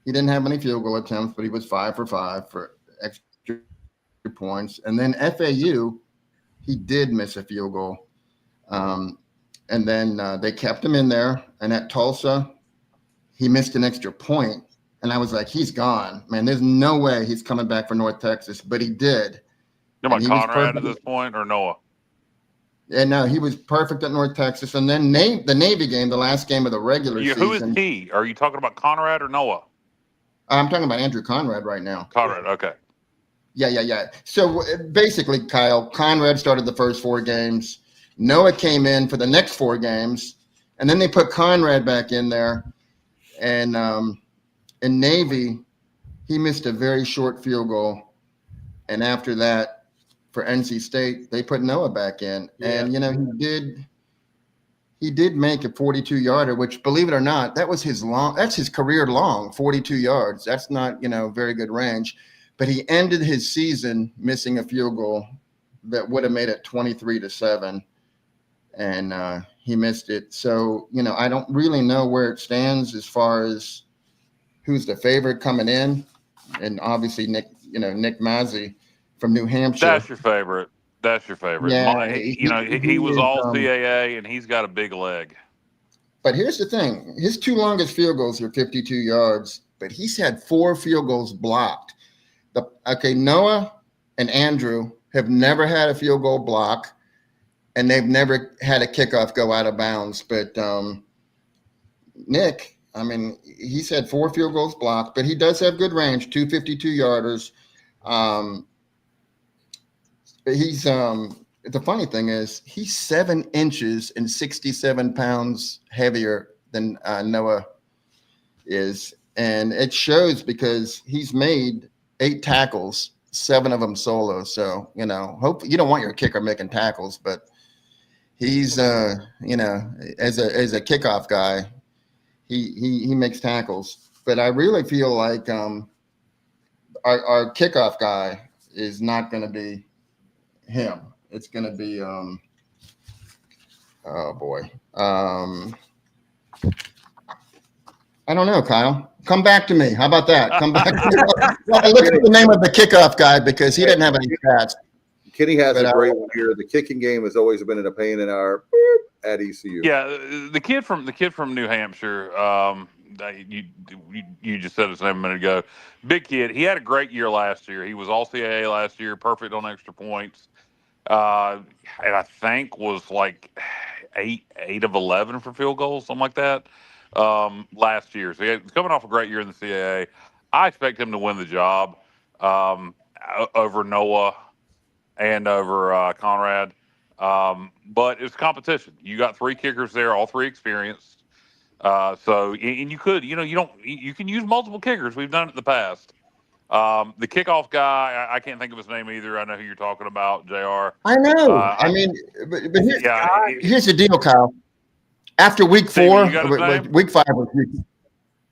he didn't have any field goal attempts, but he was 5 for 5 for extra points. And then FAU, he did miss a field goal. And then they kept him in there. And at Tulsa, he missed an extra point. And I was like, he's gone. Man, there's no way he's coming back for North Texas. But he did. You're about Conrad at this point or Noah? And no, he was perfect at North Texas. And then the Navy game, the last game of the regular season. Who is he? Are you talking about Conrad or Noah? I'm talking about Andrew Conrad right now. Conrad, okay. Yeah. So basically, Kyle, Conrad started the first 4 games. Noah came in for the next 4 games. And then they put Conrad back in there. And in Navy, he missed a very short field goal. And after that, for NC State, they put Noah back in. Yeah. And, he did make a 42-yarder, which, believe it or not, that's his career long, 42 yards. That's not, very good range. But he ended his season missing a field goal that would have made it 23-7. And he missed it. So, I don't really know where it stands as far as who's the favorite coming in. And obviously Nick Mazzy from New Hampshire. That's your favorite. Yeah, he was all CAA, and he's got a big leg. But here's the thing. His 2 longest field goals are 52 yards, but he's had 4 field goals blocked. Noah and Andrew have never had a field goal block, and they've never had a kickoff go out of bounds. But Nick, he's had 4 field goals blocked, but he does have good range, 2 52-yarders. But he's the funny thing is he's 7 inches and 67 pounds heavier than Noah is. And it shows because he's made 8 tackles, 7 of them solo. So, hope you don't want your kicker making tackles, but he's, as a kickoff guy, he makes tackles. But I really feel like our kickoff guy is not going to be him. It's going to be, I don't know, Kyle. Come back to me. How about that? Come back to me. Well, look at the name of the kickoff guy because he didn't have any stats. Kenny has a great one here. The kicking game has always been a pain in our at ECU. Yeah, the kid from New Hampshire. You just said his name a minute ago. Big kid. He had a great year last year. He was all CAA last year, perfect on extra points, and I think was like 8 of 11 for field goals, something like that. Last year, so he's coming off a great year in the CAA. I expect him to win the job over Noah and over Conrad. But it's competition. You got 3 kickers there, all 3 experienced. So and you can use multiple kickers. We've done it in the past. The kickoff guy, I can't think of his name either. I know who you're talking about, JR. I know. But here's the deal, Kyle. After week 4, week 5 was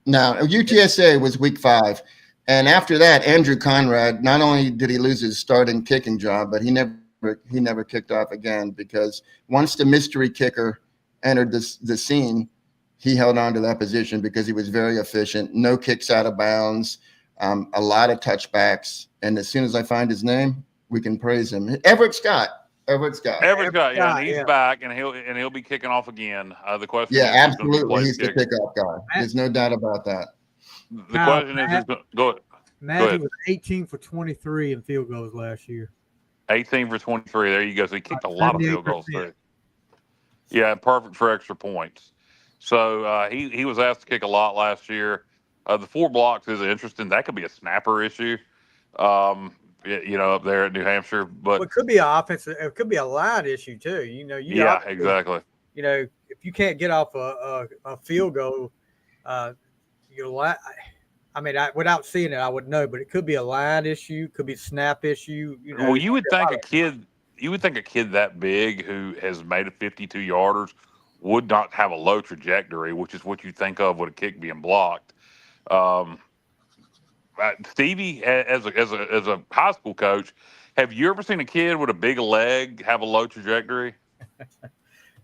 UTSA was week 5. And after that, Andrew Conrad, not only did he lose his starting kicking job, but he never kicked off again because once the mystery kicker entered the scene, he held on to that position because he was very efficient, no kicks out of bounds, a lot of touchbacks. And as soon as I find his name, we can praise him. Everett Scott, yeah, and he's back, and he'll be kicking off again. The question, yeah, absolutely, he's the kickoff guy. There's no doubt about that. The question is, go ahead. Matthew was 18 for 23 in field goals last year. 18 for 23. There you go. So he kicked a lot of field goals too. Yeah, perfect for extra points. So he was asked to kick a lot last year. The 4 blocks is interesting. That could be a snapper issue. Up there at New Hampshire, but it could be an offensive. It could be a line issue too. Exactly. If you can't get off a field goal, without seeing it, I would know. But it could be a line issue. Could be a snap issue. Well, you would think a kid that big who has made a 52 yarders would not have a low trajectory, which is what you think of with a kick being blocked. Stevie, as a high school coach, have you ever seen a kid with a big leg have a low trajectory?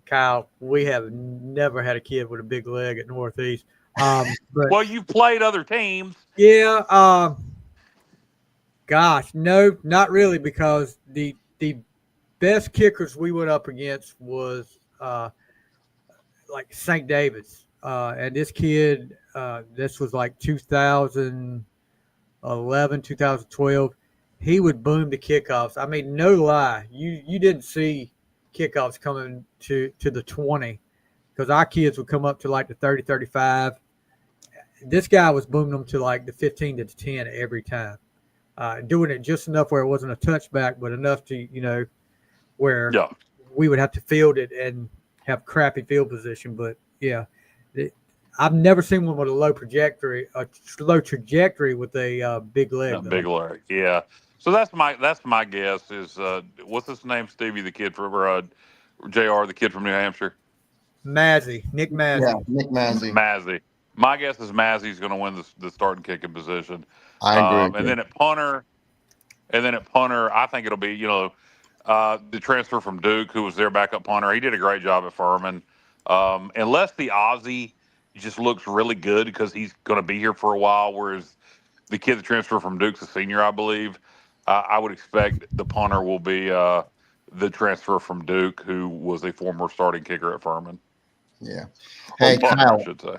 Kyle, we have never had a kid with a big leg at Northeast. But, well, you've played other teams. Yeah. Gosh, no, not really, because the best kickers we went up against was like St. David's. And this kid, this was like 2011, 2012. He would boom the kickoffs. I mean, no lie. You didn't see kickoffs coming to the 20 because our kids would come up to like the 30, 35. This guy was booming them to like the 15 to the 10 every time. Doing it just enough where it wasn't a touchback, but enough to, where we would have to field it and have crappy field position. But yeah, I've never seen one with a low trajectory with a big leg. Big leg, yeah. So that's my guess is what's his name, Stevie, the kid from JR, the kid from New Hampshire. Nick Mazzy. Yeah, Nick Mazzy. Mazzy. My guess is Mazzy's going to win the starting kicking position. I agree. And then at punter, I think it'll be the transfer from Duke, who was their backup punter. He did a great job at Furman. Unless the Aussie just looks really good because he's going to be here for a while, whereas the kid that transferred from Duke's a senior, I believe. I would expect the punter will be the transfer from Duke, who was a former starting kicker at Furman. Yeah. Hey, punter, Kyle, I should say.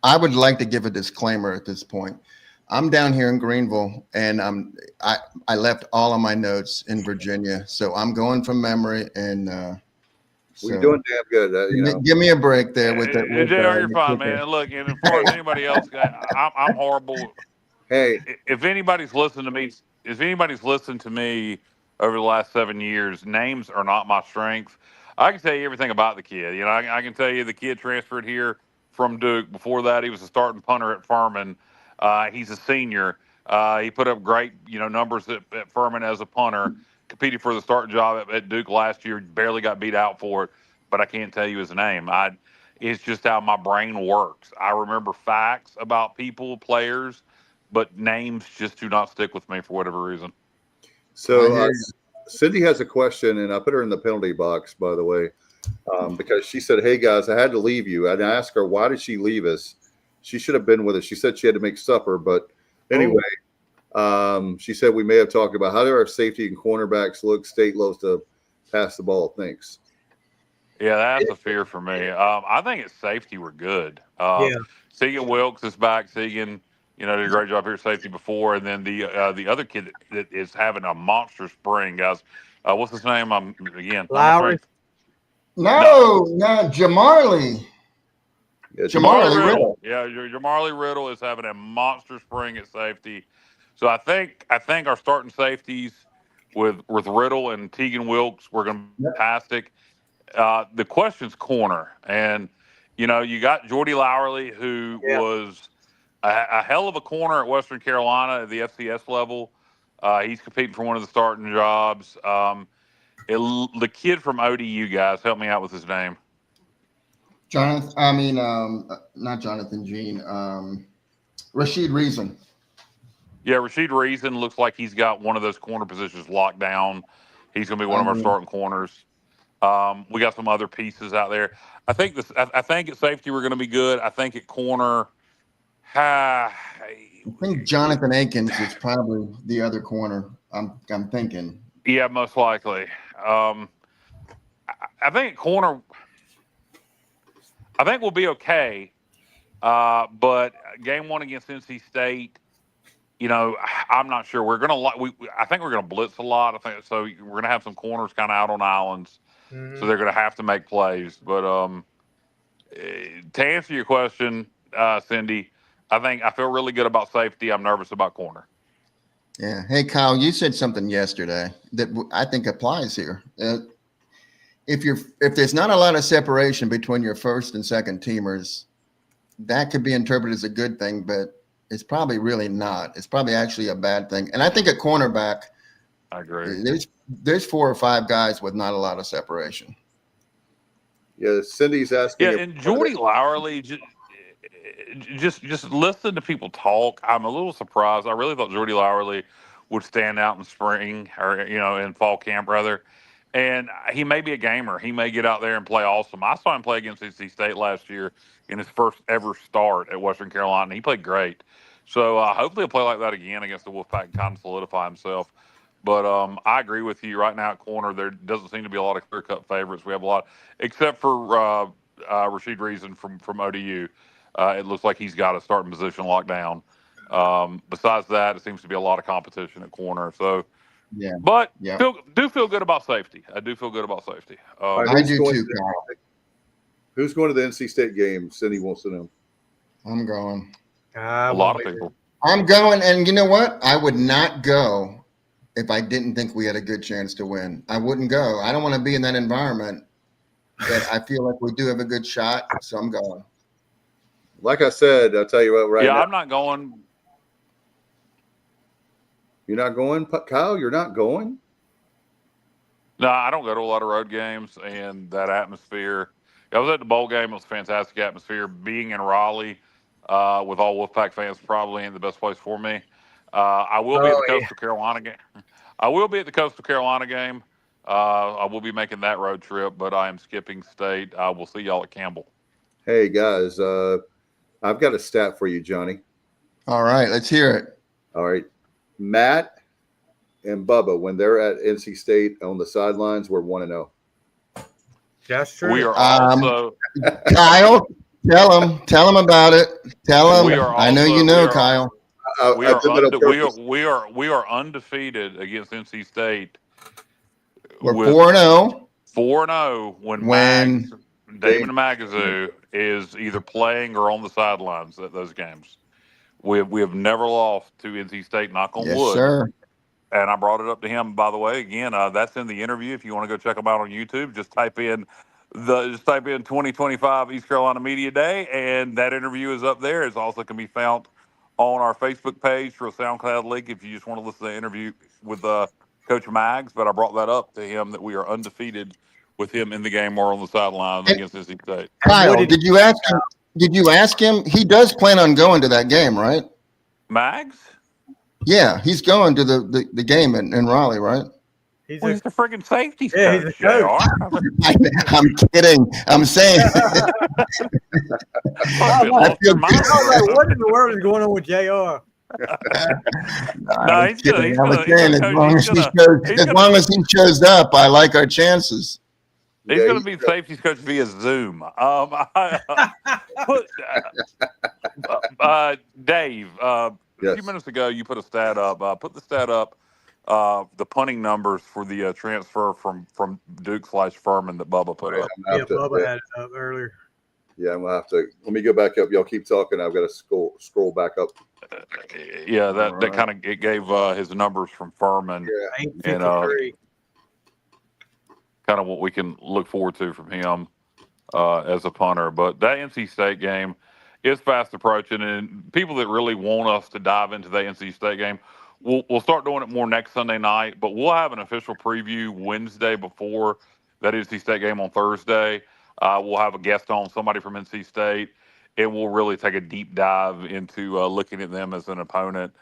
I would like to give a disclaimer at this point. I'm down here in Greenville, and I left all of my notes in Virginia, so I'm going from memory. And you're doing damn good. Give me a break there with that. JR, you're fine, man. Look, and as far as anybody else, I'm horrible. Hey, if anybody's listened to me over the last 7 years, names are not my strength. I can tell you everything about the kid. I can tell you the kid transferred here from Duke. Before that, he was a starting punter at Furman. He's a senior. He put up great, numbers at Furman as a punter. Competed for the starting job at Duke last year. Barely got beat out for it, but I can't tell you his name. It's just how my brain works. I remember facts about people, players, but names just do not stick with me for whatever reason. So Cindy has a question, and I put her in the penalty box, by the way, because she said, "Hey guys, I had to leave you." And I asked her, "Why did she leave us?" She should have been with us. She said she had to make supper, but anyway, she said we may have talked about how do our safety and cornerbacks look. State loves to pass the ball. Thanks. Yeah, that's a fear for me. I think at safety we're good. Yeah. Segan Wilkes is back. Segan, did a great job here at safety before, and then the other kid that is having a monster spring, guys. What's his name? Again, Lowry. No, Jamarly. Yeah, Jamarly Riddle. Yeah, Jamarly Riddle is having a monster spring at safety. So I think our starting safeties with Riddle and Tegan Wilkes were going to be fantastic. The question's corner, and you got Jordy Lowerly, who was a hell of a corner at Western Carolina at the FCS level. He's competing for one of the starting jobs. The kid from ODU, guys, help me out with his name. Not Jonathan Jean. Rashid Reason. Yeah, Rashid Reason looks like he's got one of those corner positions locked down. He's going to be one of our starting corners. We got some other pieces out there. I think at safety we're going to be good. I think at corner, I think Jonathan Akins is probably the other corner. I'm thinking. Yeah, most likely. I think at corner, I think we'll be okay. But game one against NC State, I'm not sure. I think we're gonna blitz a lot. I think so. We're gonna have some corners kind of out on islands, so they're gonna have to make plays. But to answer your question, Cindy, I feel really good about safety. I'm nervous about corner. Yeah. Hey, Kyle, you said something yesterday that I think applies here. If there's not a lot of separation between your first and second teamers, that could be interpreted as a good thing, but it's probably really not. It's probably actually a bad thing. And I think at cornerback, I agree. There's 4 or 5 guys with not a lot of separation. Yeah, Cindy's asking. Yeah, and Jordy Lowerly, just listen to people talk. I'm a little surprised. I really thought Jordy Lowerly would stand out in spring or in fall camp rather. And he may be a gamer. He may get out there and play awesome. I saw him play against NC State last year in his first ever start at Western Carolina. And he played great. So hopefully he'll play like that again against the Wolfpack and kind of solidify himself. But I agree with you. Right now at corner, there doesn't seem to be a lot of clear-cut favorites. We have a lot, except for Rashid Reason from ODU. It looks like he's got a starting position locked down. Besides that, it seems to be a lot of competition at corner. So, yeah. But yeah. do feel good about safety. I do feel good about safety. I do too, Kyle. Who's going to the NC State game? Cindy wants to know. I'm going. A lot of people. I'm going, and you know what? I would not go if I didn't think we had a good chance to win. I wouldn't go. I don't want to be in that environment, but I feel like we do have a good shot, so I'm going. Like I said, I'll tell you what, right now. Yeah, I'm not going. You're not going, Kyle? You're not going? No, I don't go to a lot of road games, and that atmosphere. I was at the bowl game. It was a fantastic atmosphere. Being in Raleigh with all Wolfpack fans probably ain't the best place for me. I will be at the Coastal Carolina game. I will be at the Coastal Carolina game. I will be making that road trip, but I am skipping state. I will see y'all at Campbell. Hey, guys. I've got a stat for you, Johnny. All right, let's hear it. All right. Matt and Bubba, when they're at NC State on the sidelines, we're 1-0. That's true. We are also Kyle. Tell him about it. Tell him. I know you know, Kyle. We are undefeated against NC State. We're 4-0. 4-0 when Damon Magazoo is either playing or on the sidelines at those games. We have never lost to NC State, knock on wood. Yes, sir. And I brought it up to him, by the way. Again, that's in the interview. If you want to go check them out on YouTube, just type in 2025 East Carolina Media Day, and that interview is up there. It also can be found on our Facebook page through a SoundCloud link if you just want to listen to the interview with Coach Mags. But I brought that up to him that we are undefeated with him in the game or on the sideline against NC State. Kyle, did you ask him? Did you ask him? He does plan on going to that game, right? Mags? Yeah, he's going to the game in Raleigh, right? He's the friggin' safety coach. He's coach. I'm kidding. I'm saying. I feel good. What in the world is going on with JR? No, he's kidding. As long as he shows up, I like our chances. He's going to be safeties coach via Zoom. Dave, a few minutes ago, you put a stat up. Put the stat up. The punting numbers for the transfer from Duke/Furman that Bubba put up. Bubba had it up earlier. Yeah, I'm gonna have to. Let me go back up. Y'all keep talking. I've got to scroll back up. That kind of it gave his numbers from Furman. Yeah, and kind of what we can look forward to from him as a punter. But that NC State game is fast approaching, and people that really want us to dive into the NC State game, we'll start doing it more next Sunday night. But we'll have an official preview Wednesday before that NC State game on Thursday. We'll have a guest on, somebody from NC State, and we'll really take a deep dive into looking at them as an opponent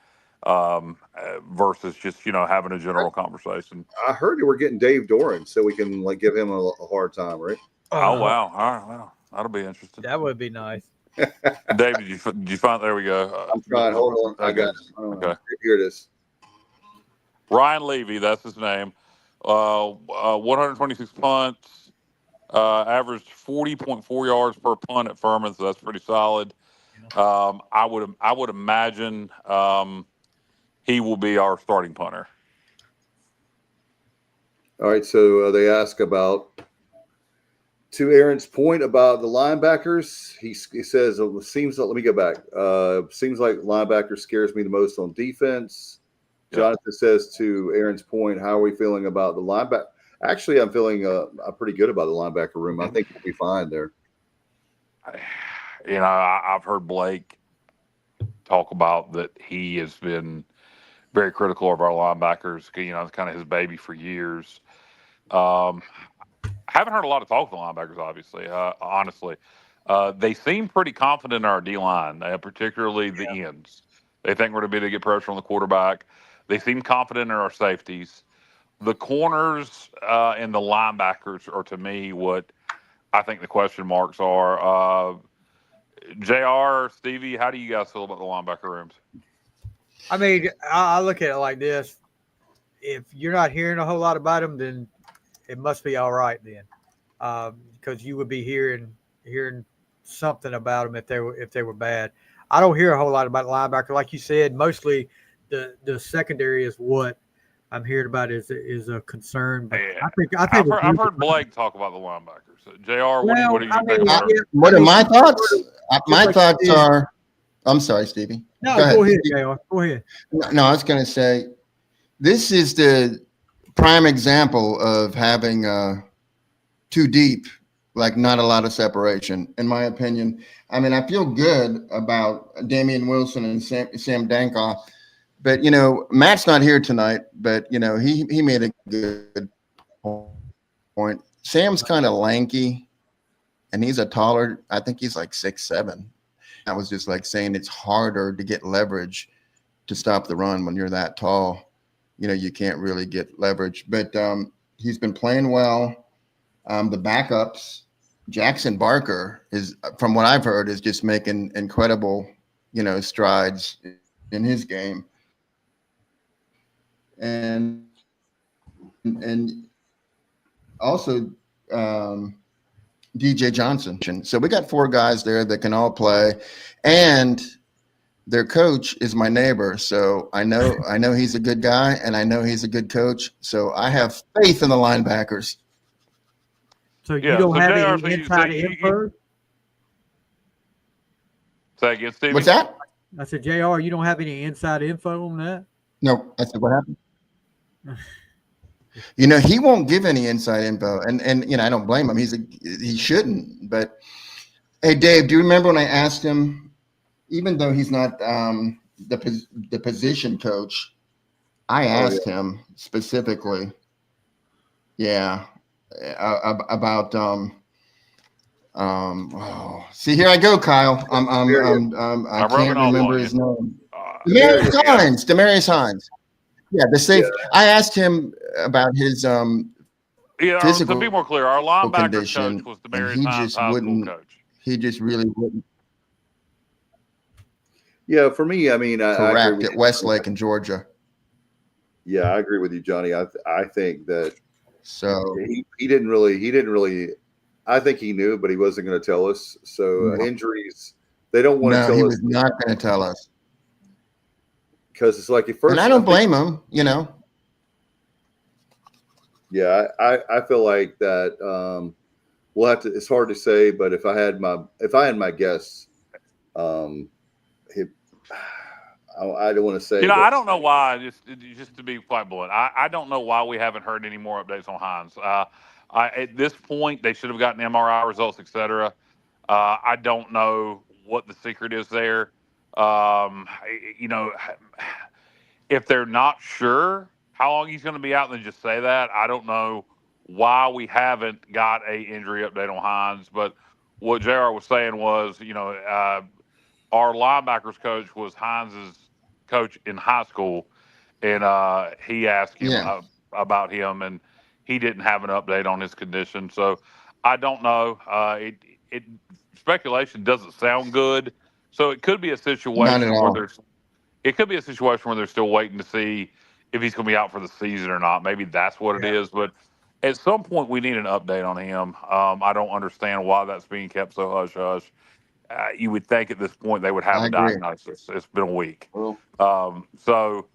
versus just having a general conversation. I heard you were getting Dave Doran, so we can give him a hard time, right? Oh wow! All right, well, that'll be interesting. That would be nice. Dave, did you find? There we go. I'm trying. Hold on. I got it. Okay. Here it is. Ryan Levy, that's his name. 126 punts, averaged 40.4 yards per punt at Furman, so that's pretty solid. I would imagine he will be our starting punter. All right, so they ask about, to Aaron's point about the linebackers, he says, it seems like, let me go back. Seems like linebacker scares me the most on defense. Jonathan says, to Aaron's point, how are we feeling about the linebacker? Actually, I'm feeling pretty good about the linebacker room. I think we'll be fine there. I've heard Blake talk about that he has been very critical of our linebackers. It's kind of his baby for years. I haven't heard a lot of talk from the linebackers, obviously, honestly. They seem pretty confident in our D-line, particularly the ends. They think we're going to be able to get pressure on the quarterback. They seem confident in our safeties. The corners and the linebackers are, to me, what I think the question marks are. JR, Stevie, how do you guys feel about the linebacker rooms? I mean, I look at it like this. If you're not hearing a whole lot about them, then it must be all right then. Because you would be hearing something about them if they were bad. I don't hear a whole lot about linebacker. Like you said, mostly the secondary is what I'm hearing about is a concern. But Yeah. I've heard Blake talk about the linebackers. JR, what do you think about it? What are my thoughts? My thoughts are, I'm sorry, Stevie. No, go ahead, JR. Go ahead. No, I was going to say, this is the prime example of having too deep, like not a lot of separation, in my opinion. I mean, I feel good about Damian Wilson and Sam Dankoff, but, Matt's not here tonight, but, he made a good point. Sam's kind of lanky, and he's I think he's like 6'7". I was just like saying it's harder to get leverage to stop the run when you're that tall. You can't really get leverage, but he's been playing well. The backups, Jackson Barker is, from what I've heard, is just making incredible, strides in his game. And also DJ Johnson. So we got 4 guys there that can all play, and their coach is my neighbor. So I know he's a good guy, and I know he's a good coach. So I have faith in the linebackers. So you don't have any inside info? Say again, Stevie? What's that? I said, JR, you don't have any inside info on that? No, I said, what happened? He won't give any inside info, and I don't blame him. He shouldn't. But hey, Dave, do you remember when I asked him, even though he's not the position coach, I asked him specifically, about see, here I go, Kyle. I can't remember his name. Demarius Hines. Yeah, the safe. Yeah. I asked him about his physical. To be more clear, our linebacker condition, coach was Demarius Hines, high school coach. He just really wouldn't. Yeah, for me, I mean, correct at Westlake in Georgia. Yeah, I agree with you, Johnny. I think that so he didn't really. I think he knew, but he wasn't going to tell us. So injuries, they don't want to tell us. He was not going to tell us. Because it's like at first, and I don't blame him, Yeah, I feel like that. We'll have to. It's hard to say, but if I had my guess, I don't want to say. I don't know why. Just to be quite blunt, I don't know why we haven't heard any more updates on Hines. At this point, they should have gotten MRI results, etc. I don't know what the secret is there. If they're not sure how long he's going to be out, then just say that. I don't know why we haven't got a injury update on Hines, but what JR was saying was, our linebackers coach was Hines's coach in high school, and he asked him about him, and he didn't have an update on his condition. So I don't know. Speculation doesn't sound good. So it could be a situation where they're still waiting to see if he's going to be out for the season or not. Maybe that's what it is. But at some point, we need an update on him. I don't understand why that's being kept so hush hush. You would think at this point they would have a diagnosis. It's been a week. So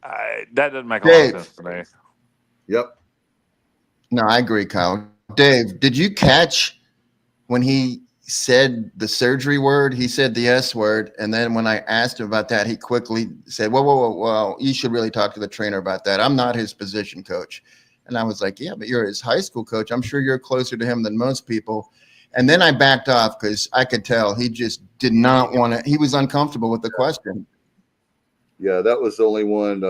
that doesn't make a lot of sense to me. Yep. No, I agree, Kyle. Dave, did you catch when he said the surgery word? He said the S word, and then when I asked him about that, he quickly said, whoa, you should really talk to the trainer about that. I'm not his position coach. And I was like, yeah, but you're his high school coach. I'm sure you're closer to him than most people. And then I backed off because I could tell he just did not want to. He was uncomfortable with the question. Yeah, that was the only one.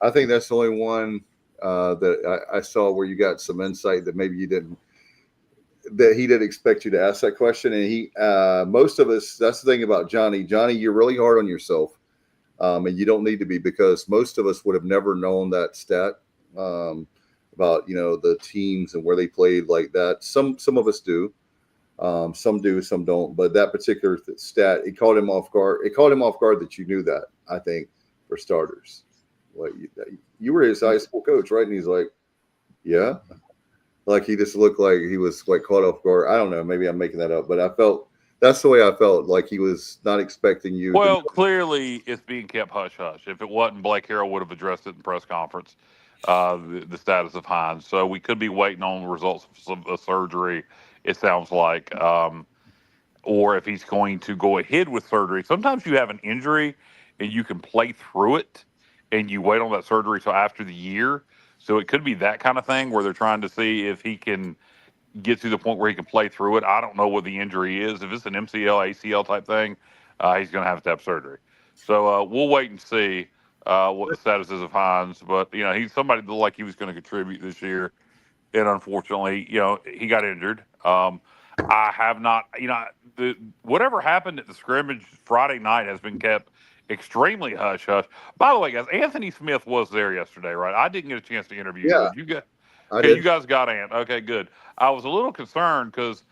I think that's the only one that I saw where you got some insight that maybe he didn't expect you to ask that question. And he, most of us, that's the thing about Johnny. Johnny, you're really hard on yourself, and you don't need to be, because most of us would have never known that stat about the teams and where they played like that. Some of us do. Some do, some don't. But that particular stat, it caught him off guard. It caught him off guard that you knew that, I think, for starters. Like, you were his high school coach, right? And he's like, yeah. Like, he just looked like he was like caught off guard. I don't know. Maybe I'm making that up. But that's the way I felt. Like, he was not expecting you. Well, clearly it's being kept hush-hush. If it wasn't, Blake Harrell would have addressed it in press conference, the status of Hines. So we could be waiting on the results of a surgery, it sounds like, or if he's going to go ahead with surgery. Sometimes you have an injury and you can play through it, and you wait on that surgery till after the year. So it could be that kind of thing where they're trying to see if he can get to the point where he can play through it. I don't know what the injury is. If it's an MCL, ACL type thing, he's going to have surgery. So we'll wait and see what the status is of Hines. But, he's somebody that looked like he was going to contribute this year. And unfortunately, he got injured. I have not, whatever happened at the scrimmage Friday night has been kept extremely hush-hush. By the way, guys, Anthony Smith was there yesterday, right? I didn't get a chance to interview him. Did you you guys got Ant. Okay, good. I was a little concerned because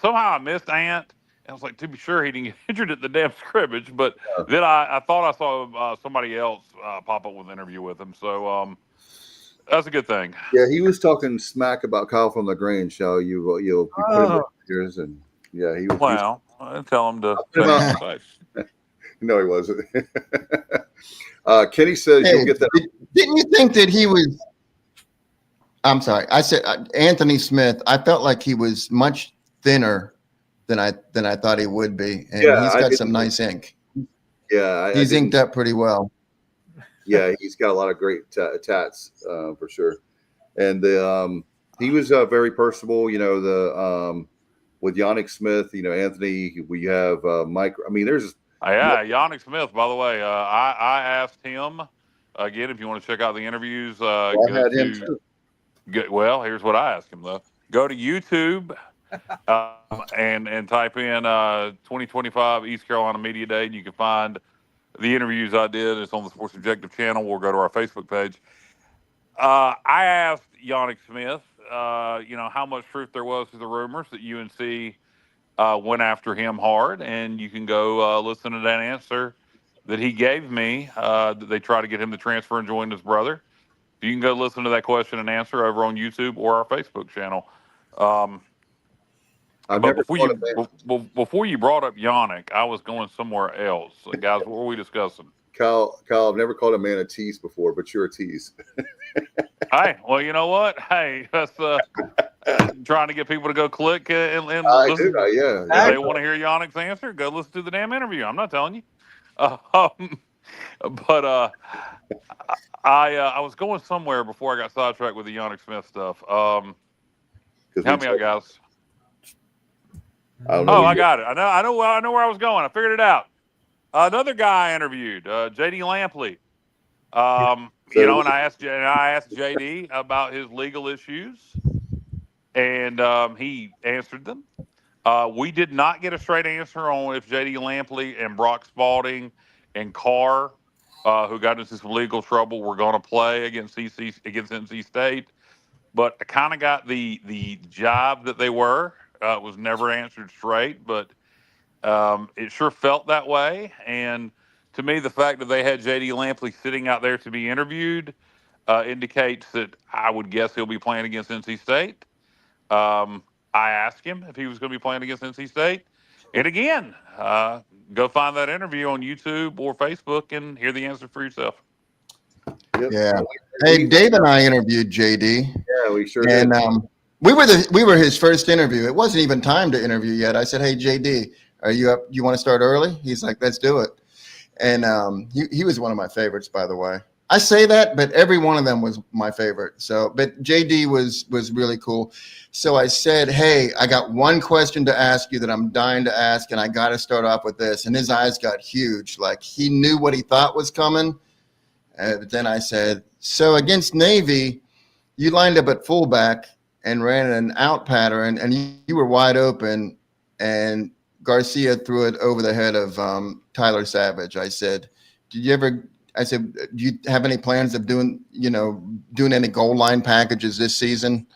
somehow I missed Ant. And I was like, to be sure, he didn't get injured at the damn scrimmage. But then I thought I saw somebody else pop up with an interview with him. So that's a good thing. Yeah, he was talking smack about Kyle from LaGrange. How you put him in years, and yeah, he was. Well, I tell him to. No, he wasn't. Kenny says you'll get that. Didn't you think that he was? I'm sorry. I said Anthony Smith. I felt like he was much thinner than I thought he would be, and he's got some nice ink. Yeah, he's inked up pretty well. Yeah, he's got a lot of great tats for sure, and he was very personable. With Yannick Smith, Anthony. We have Mike. I mean, there's. Yeah, Yannick Smith. By the way, I asked him again. If you want to check out the interviews, I had him too. Well, here's what I asked him though. Go to YouTube and type in 2025 East Carolina Media Day, and you can find the interviews I did. It's on the Sports Objective channel. We'll go to our Facebook page. I asked Yannick Smith, how much truth there was to the rumors that UNC went after him hard, and you can go listen to that answer that he gave me. That they try to get him to transfer and join his brother. You can go listen to that question and answer over on YouTube or our Facebook channel. But before you brought up Yannick, I was going somewhere else. Guys, what were we discussing? Kyle, I've never called a man a tease before, but you're a tease. Hey, well, you know what? Hey, that's trying to get people to go click and listen. Yeah. If they want to hear Yannick's answer, go listen to the damn interview. I'm not telling you. But I was going somewhere before I got sidetracked with the Yannick Smith stuff. Help me out, guys. I got it. I know where I was going. I figured it out. Another guy I interviewed, JD Lampley. And I asked JD about his legal issues, and he answered them. We did not get a straight answer on if JD Lampley and Brock Spalding and Carr, who got into some legal trouble, were going to play against NC State. But I kind of got the job that they were. It was never answered straight, but it sure felt that way. And to me, the fact that they had J.D. Lampley sitting out there to be interviewed indicates that I would guess he'll be playing against NC State. I asked him if he was going to be playing against NC State. And again, go find that interview on YouTube or Facebook and hear the answer for yourself. Yep. Yeah. Hey, Dave and I interviewed JD. Yeah, we sure did. And we were his first interview. It wasn't even time to interview yet. I said, "Hey, JD, are you up? You want to start early?" He's like, "Let's do it." And he was one of my favorites, by the way. I say that, but every one of them was my favorite. So, but JD was really cool. So I said, "Hey, I got one question to ask you that I'm dying to ask, and I got to start off with this." And his eyes got huge, like he knew what he thought was coming. But then I said, "So against Navy, you lined up at fullback and ran an out pattern, and you were wide open, and Garcia threw it over the head of Tyler Savage. I said, do you have any plans of doing any goal line packages this season?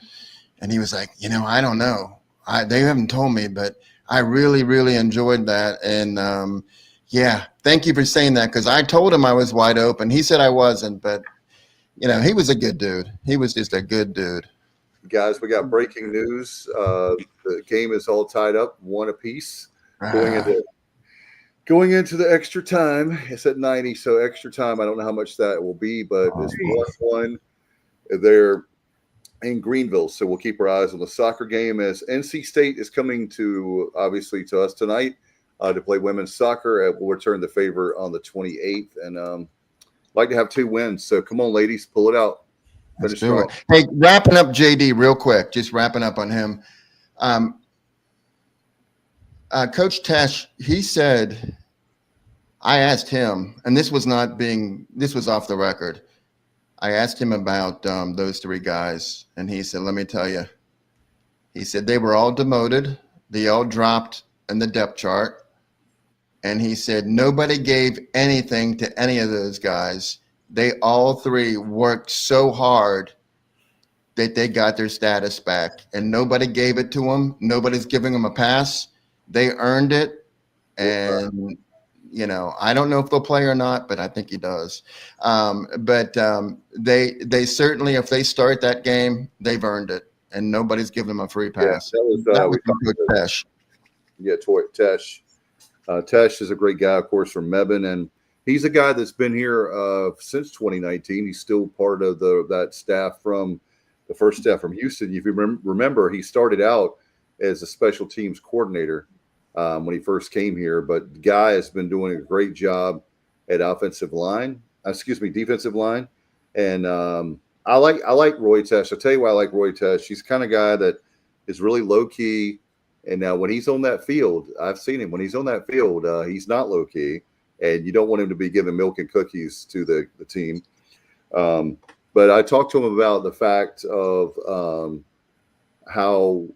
And he was like, I don't know. They haven't told me, but I really, really enjoyed that. And yeah, thank you for saying that, because I told him I was wide open. He said I wasn't, but he was a good dude. He was just a good dude. Guys, we got breaking news. The game is all tied up, 1 apiece. Going into the extra time. It's at 90, so extra time. I don't know how much that will be, but it's 1-1. They're in Greenville, so we'll keep our eyes on the soccer game as NC State is coming to us tonight to play women's soccer. We'll return the favor on the 28th, and like to have 2 wins. So come on, ladies, pull it out. Let's do it. Hey, wrapping up JD real quick, just wrapping up on him. Coach Tesh, he said, I asked him, and this was off the record. I asked him about those 3 guys, and he said, let me tell you. He said they were all demoted. They all dropped in the depth chart. And he said nobody gave anything to any of those guys. They all 3 worked so hard that they got their status back, and nobody gave it to them. Nobody's giving them a pass. They earned it. And, I don't know if they'll play or not, but I think he does. But they certainly, if they start that game, they've earned it, and nobody's giving them a free pass. Yeah, that was Coach Tesh. Yeah, Tesh. Tesh is a great guy, of course, from Mebane, and he's a guy that's been here since 2019. He's still part of that staff from the first staff from Houston. If you remember, he started out as a special teams coordinator when he first came here, but the guy has been doing a great job at defensive line. And I like Roy Tesh. I'll tell you why I like Roy Tesh. He's the kind of guy that is really low key. And now when he's on that field, I've seen him. When he's on that field, he's not low key, and you don't want him to be giving milk and cookies to the team. But I talked to him about the fact of how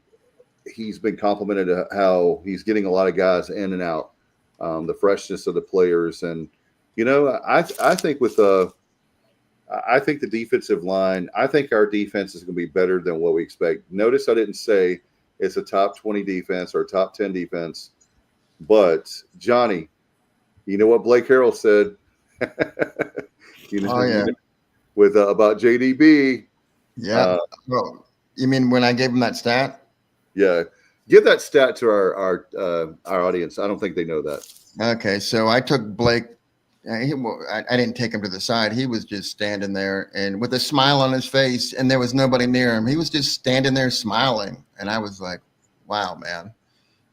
he's been complimented, how he's getting a lot of guys in and out, the freshness of the players. And, I think I think the defensive line, I think our defense is going to be better than what we expect. Notice I didn't say it's a top 20 defense or a top 10 defense. But, Johnny, you know what Blake Harrell said? With about JDB. Yeah. Well, you mean when I gave him that stat? Yeah. Give that stat to our audience. I don't think they know that. Okay. So I took Blake. I didn't take him to the side. He was just standing there and with a smile on his face, and there was nobody near him. He was just standing there smiling. And I was like, wow, man,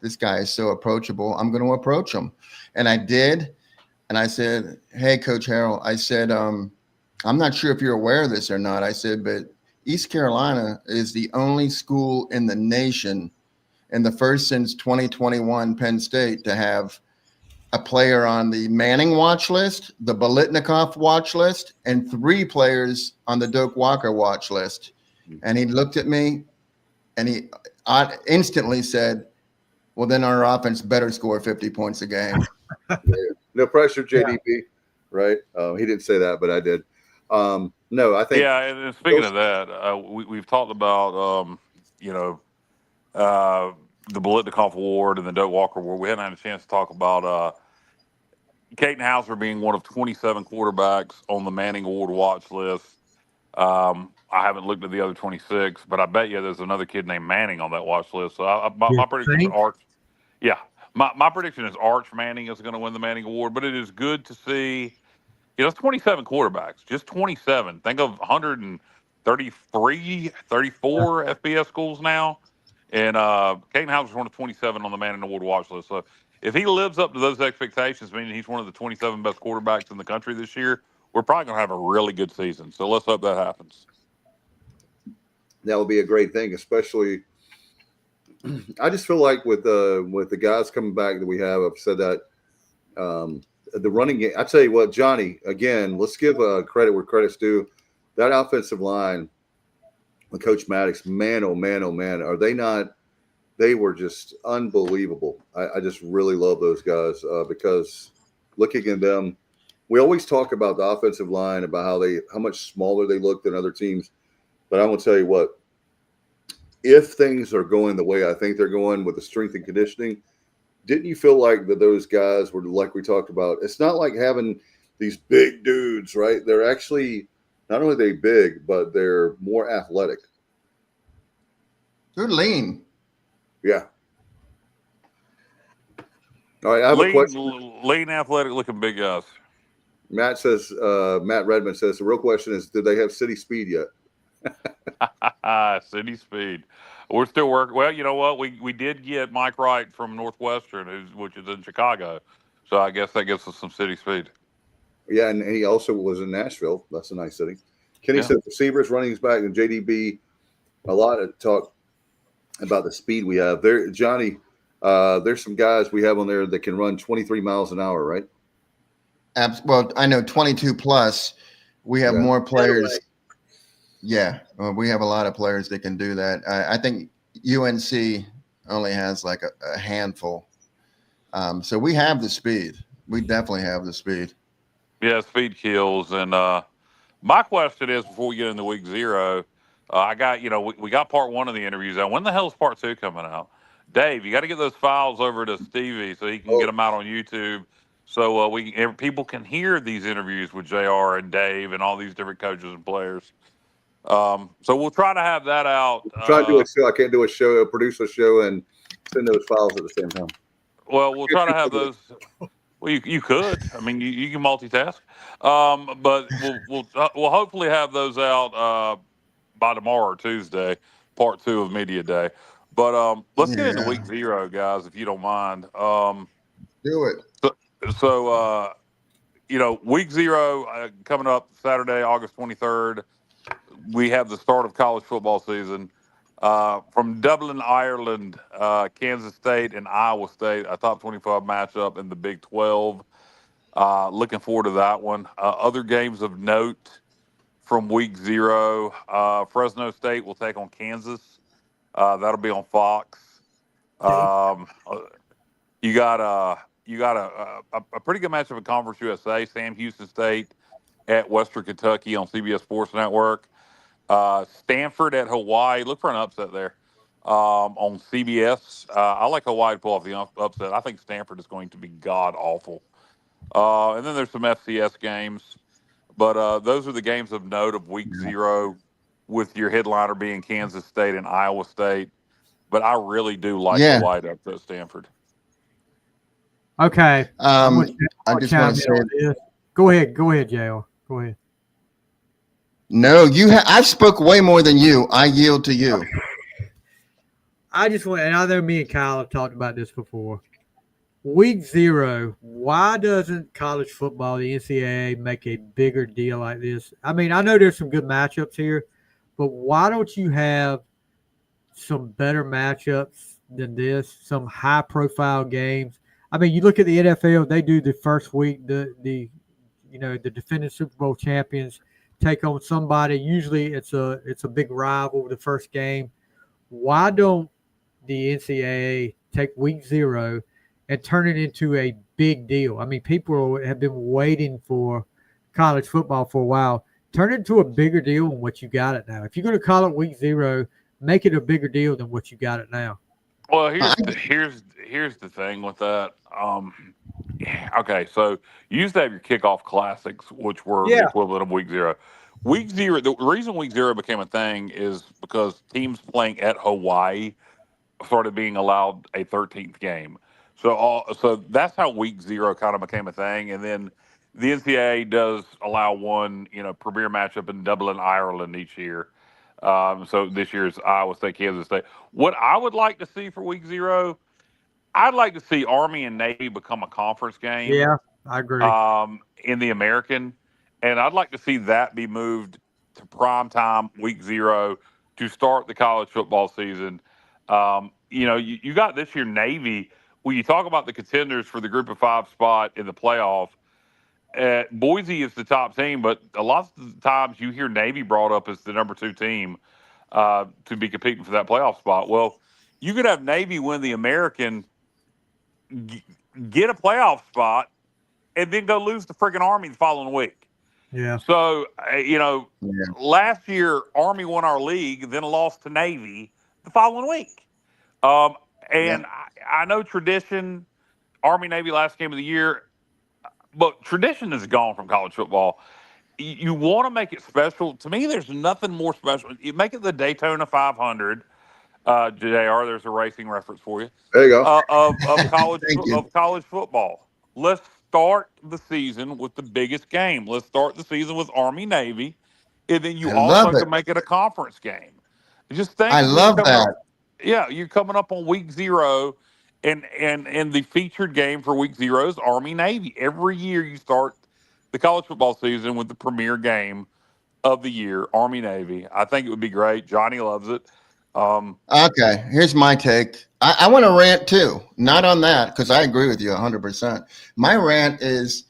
this guy is so approachable. I'm going to approach him. And I did. And I said, hey, Coach Harrell, I said, I'm not sure if you're aware of this or not. I said, but East Carolina is the only school in the nation, and the first since 2021 Penn State, to have a player on the Manning watch list, the Bolitnikoff watch list, and 3 players on the Doak Walker watch list. And he looked at me and he instantly said, well, then our offense better score 50 points a game. No pressure, JDB, right? He didn't say that, but I did. No, I think. Yeah, and speaking of that, we've talked about, the Bolitnikoff Award and the Doak Walker Award. We hadn't had a chance to talk about Caden Hauser being one of 27 quarterbacks on the Manning Award watch list. I haven't looked at the other 26, but I bet you there's another kid named Manning on that watch list. So my prediction is Arch. Yeah, my prediction is Arch Manning is going to win the Manning Award. But it is good to see, it's 27 quarterbacks, just 27. Think of 133, 34 FBS schools now. And Caden Hauser's one of 27 on the Manning Award watch list. So if he lives up to those expectations, meaning he's one of the 27 best quarterbacks in the country this year, we're probably going to have a really good season. So let's hope that happens. That would be a great thing, especially I just feel like with the guys coming back that we have, I've said that the running game, I tell you what, Johnny, again, let's give credit where credit's due. That offensive line And Coach Maddox, man, oh man, oh man, are they not? They were just unbelievable. I just really love those guys because looking at them, we always talk about the offensive line, about how much smaller they look than other teams. But I will tell you what, if things are going the way I think they're going with the strength and conditioning, didn't you feel like that those guys were, like we talked about, it's not like having these big dudes, right? They're actually not only they big, but they're more athletic. They're lean. Yeah. All right, I have a question. Lean, athletic looking big guys. Matt Redmond says the real question is, did they have city speed yet? City speed. We're still working. Well, you know what? We did get Mike Wright from Northwestern, which is in Chicago. So I guess that gives us some city speed. Yeah, and he also was in Nashville. That's a nice city. Kenny said receivers, running back, and JDB. A lot of talk about the speed we have there, Johnny. There's some guys we have on there that can run 23 miles an hour, right? Well, I know 22 plus. We have more players. Yeah, we have a lot of players that can do that. I think UNC only has like a handful. So we have the speed. We definitely have the speed. Yeah, speed kills. And my question is, before we get into week 0, I got, we got part 1 of the interviews out. When the hell is part 2 coming out? Dave, you got to get those files over to Stevie so he can get them out on YouTube. So people can hear these interviews with JR and Dave and all these different coaches and players. So we'll try to have that out. Try to do a show. I can't do a show, produce a show, and send those files at the same time. Well, we'll try to have those. Well, you could. I mean, you can multitask. But we'll hopefully have those out by tomorrow or Tuesday, part 2 of Media Day. But let's get into week 0, guys, if you don't mind. Do it. So week 0 coming up Saturday, August 23rd. We have the start of college football season. From Dublin, Ireland, Kansas State and Iowa State, a top 25 matchup in the Big 12. Looking forward to that one. Other games of note from week 0, Fresno State will take on Kansas. That'll be on Fox. You got a pretty good matchup in Conference USA. Sam Houston State at Western Kentucky on CBS Sports Network. Stanford at Hawaii. Look for an upset there on CBS. I like Hawaii to pull off the upset. I think Stanford is going to be god awful. And then there's some FCS games. But those are the games of note of week 0, with your headliner being Kansas State and Iowa State. But I really do like Hawaii to upset Stanford. Okay. I just want to say, go ahead, JL. Go ahead. No, I spoke way more than you. I yield to you. I just want, and I know me and Kyle have talked about this before. Week 0, why doesn't college football, the NCAA, make a bigger deal like this? I mean, I know there's some good matchups here, but why don't you have some better matchups than this, some high-profile games? I mean, you look at the NFL, they do the first week, the defending Super Bowl champions take on somebody. Usually it's a big rival, the first game. Why don't the NCAA take week 0 and turn it into a big deal? I mean, people have been waiting for college football for a while. Turn it into a bigger deal than what you got it now. If you're going to call it week 0, make it a bigger deal than what you got it now. Well, here's the thing with that. Okay, so you used to have your kickoff classics, which were the equivalent of week 0. Week 0, the reason week 0 became a thing is because teams playing at Hawaii started being allowed a 13th game. So that's how week 0 kind of became a thing. And then the NCAA does allow one, premier matchup in Dublin, Ireland each year. So this year's Iowa State, Kansas State. What I would like to see for week 0, I'd like to see Army and Navy become a conference game. Yeah, I agree. In the American. And I'd like to see that be moved to prime time week 0 to start the college football season. You got this year Navy. When you talk about the contenders for the group of 5 spot in the playoff, Boise is the top team, but a lot of the times you hear Navy brought up as the number 2 team. to be competing for that playoff spot. Well, you could have Navy win the American, get a playoff spot, and then go lose the freaking Army the following week. Yeah. So, last year, Army won our league, then lost to Navy the following week. I know tradition, Army, Navy last game of the year, but tradition is gone from college football. You want to make it special. To me, there's nothing more special. You make it the Daytona 500. JR, there's a racing reference for you. There you go. Of college football. Let's start the season with the biggest game. Let's start the season with Army, Navy, and then you also can make it a conference game. Just think. I love that. You're coming up on week 0, and the featured game for week 0 is Army, Navy. Every year you start the college football season with the premier game of the year, Army, Navy. I think it would be great. Johnny loves it. Okay, here's my take. I want to rant too, not on that, because I agree with you 100%. My rant is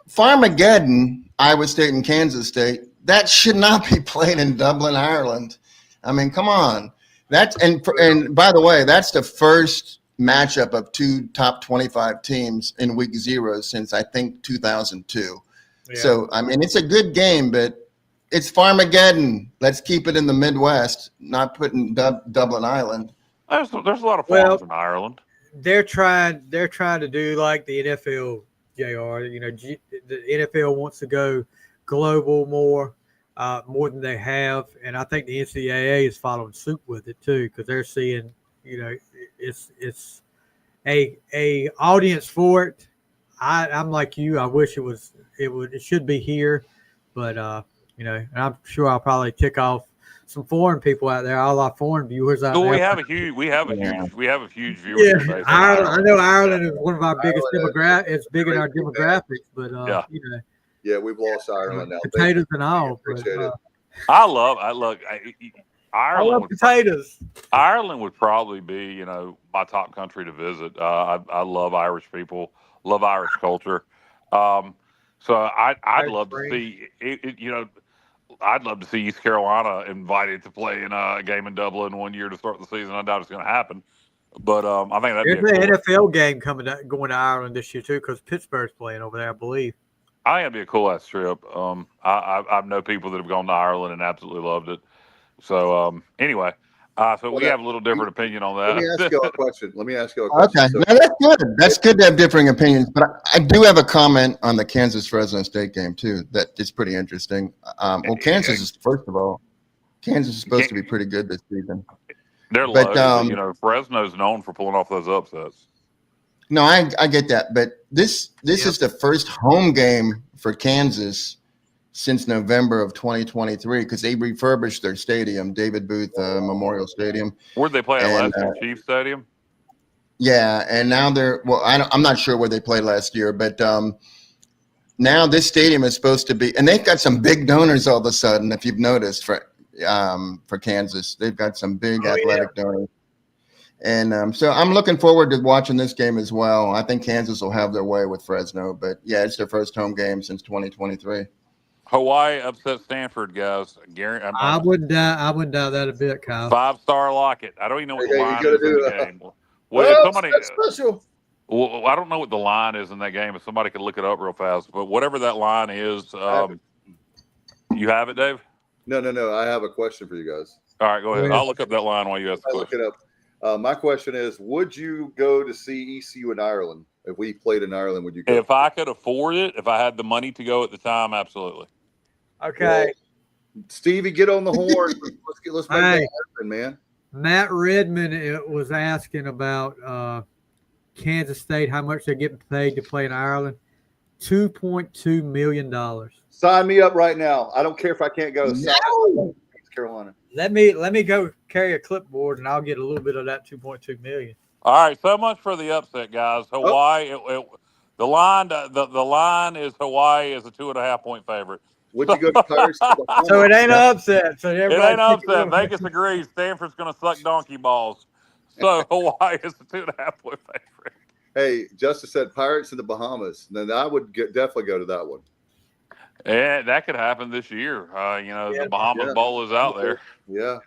Farmageddon, Iowa State and Kansas State, that should not be played in Dublin, Ireland. I mean, come on. And by the way, that's the first matchup of 2 top 25 teams in week 0 since I think 2002. Yeah. So, I mean, it's a good game, but it's Farmageddon. Let's keep it in the Midwest, not put in Dublin, Ireland. There's a lot of farms in Ireland. They're trying to do like the NFL, JR. You know, the NFL wants to go global more than they have, and I think the NCAA is following suit with it too, because they're seeing, you know, it's a audience for it. I'm like you. I wish it should be here, but you know, and I'm sure I'll probably tick off some foreign people out there, all our foreign viewers out there. We have a huge viewership base. Ireland, I know Ireland is one of our biggest demographics. It's big in our demographics, but you know. Yeah, we've lost Ireland now. Potatoes and all. Appreciate it. I love Ireland. I love potatoes. Ireland would probably be, you know, my top country to visit. I love Irish people, love Irish culture. So I'd love to see it. You know, I'd love to see East Carolina invited to play in a game in Dublin one year to start the season. I doubt it's going to happen, but I think that'd be an NFL game going to Ireland this year too, because Pittsburgh's playing over there, I believe. I think it'd be a cool ass trip. I've known people that have gone to Ireland and absolutely loved it. So anyway, we have a little different opinion on that. Let me ask you a question. Okay, now that's good. That's good to have differing opinions. But I do have a comment on the Kansas-Fresno State game too. That is pretty interesting. Well, Kansas is supposed to be pretty good this season. They're low. You know, Fresno's known for pulling off those upsets. No, I get that, but this is the first home game for Kansas since November of 2023, because they refurbished their stadium, David Booth Memorial Stadium. Where'd they play at last year? Chiefs Stadium? Yeah, and now I'm not sure where they played last year, but now this stadium is supposed to be, and they've got some big donors all of a sudden, if you've noticed, for Kansas. They've got some big athletic donors. And so I'm looking forward to watching this game as well. I think Kansas will have their way with Fresno, but yeah, it's their first home game since 2023. Hawaii upset Stanford, guys. I wouldn't doubt that a bit, Kyle. 5-star locket. I don't even know what the line is in the game. Well, that's special. Well, I don't know what the line is in that game. If somebody could look it up real fast, but whatever that line is, you have it, Dave? No. I have a question for you guys. All right, go ahead. I'll look up that line while you ask the question. Look it up. My question is, would you go to see ECU in Ireland? If we played in Ireland, would you go? If I could afford it, if I had the money to go at the time, absolutely. Okay. Well, Stevie, get on the horn. Let's make that happen, man. Matt Redmond was asking about Kansas State, how much they're getting paid to play in Ireland. $2.2 million. Sign me up right now. I don't care if I can't go. No. Carolina. Let me go carry a clipboard, and I'll get a little bit of that $2.2 million. All right, so much for the upset, guys. Hawaii. The line is Hawaii is a 2.5-point favorite. Would you go to Pirates? So it ain't an upset. So it ain't upset. Vegas agrees. Stanford's going to suck donkey balls. So Hawaii is a 2.5-point favorite. Hey, Justice said Pirates in the Bahamas. Then I would definitely go to that one. Yeah, that could happen this year. The Bahamas Bowl is out there. Yeah.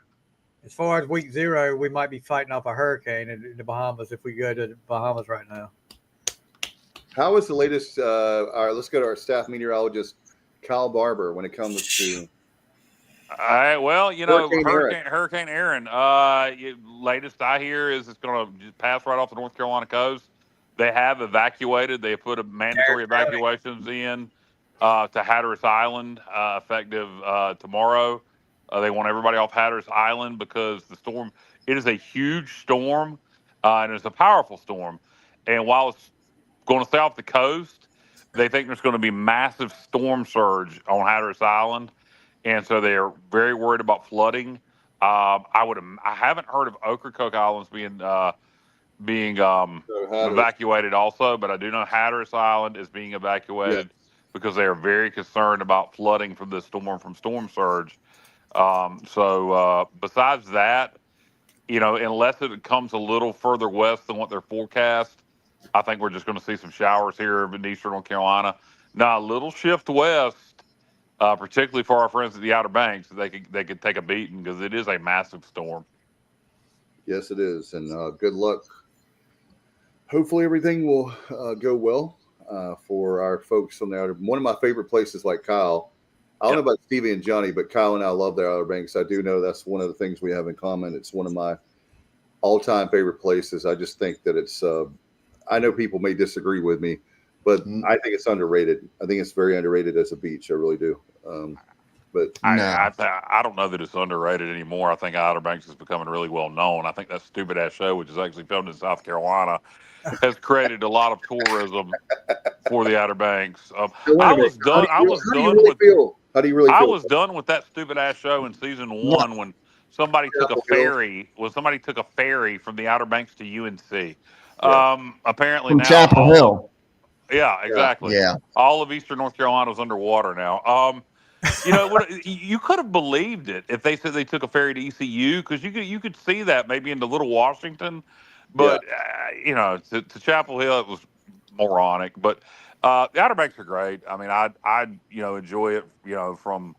As far as week 0, we might be fighting off a hurricane in the Bahamas if we go to the Bahamas right now. How is the latest? All right, let's go to our staff meteorologist, Kyle Barber, when it comes to. All right. Well, Hurricane Aaron. Latest I hear is it's going to pass right off the North Carolina coast. They have evacuated. They have put a mandatory evacuations in to Hatteras Island effective tomorrow. They want everybody off Hatteras Island because the storm. It is a huge storm, and it's a powerful storm. And while it's going to stay off the coast, they think there's going to be massive storm surge on Hatteras Island. And so they are very worried about flooding. I haven't heard of Ocracoke Islands being evacuated also, but I do know Hatteras Island is being evacuated because they are very concerned about flooding from the storm storm surge. Besides that, unless it comes a little further west than what they're forecast, I think we're just going to see some showers here in eastern North Carolina. Now a little shift west. Particularly for our friends at the Outer Banks, they could take a beating because it is a massive storm. Yes, it is, and good luck. Hopefully, everything will go well for our folks on the Outer. One of my favorite places, like Kyle. I don't know about Stevie and Johnny, but Kyle and I love the Outer Banks. I do know that's one of the things we have in common. It's one of my all-time favorite places. I just think that it's. I know people may disagree with me. But I think it's underrated. I think it's very underrated as a beach. I really do. But I don't know that it's underrated anymore. I think Outer Banks is becoming really well known. I think that stupid ass show, which is actually filmed in South Carolina, has created a lot of tourism for the Outer Banks. I was done. How do you really feel? I was done with that stupid ass show in season 1 when somebody took a ferry. Somebody took a ferry from the Outer Banks to UNC. Apparently from now Chapel Hill. Yeah, exactly. Yeah. All of eastern North Carolina is underwater now. You could have believed it if they said they took a ferry to ECU because you could see that maybe into Little Washington, but to Chapel Hill it was moronic. But the Outer Banks are great. I mean, I enjoy it. From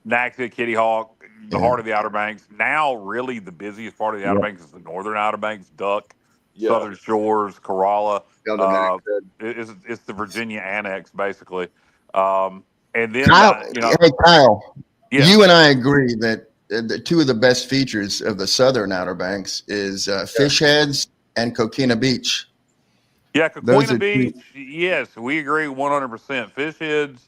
Nax to Kitty Hawk, the heart of the Outer Banks. Now, really, the busiest part of the Outer Banks is the northern Outer Banks, Duck, Southern Shores, Corolla. It's the Virginia Annex, basically. And then, hey, Kyle, you and I agree that the two of the best features of the southern Outer Banks is Fish Heads and Coquina Beach. Yeah, Coquina Beach, yes, we agree 100%. Fish Heads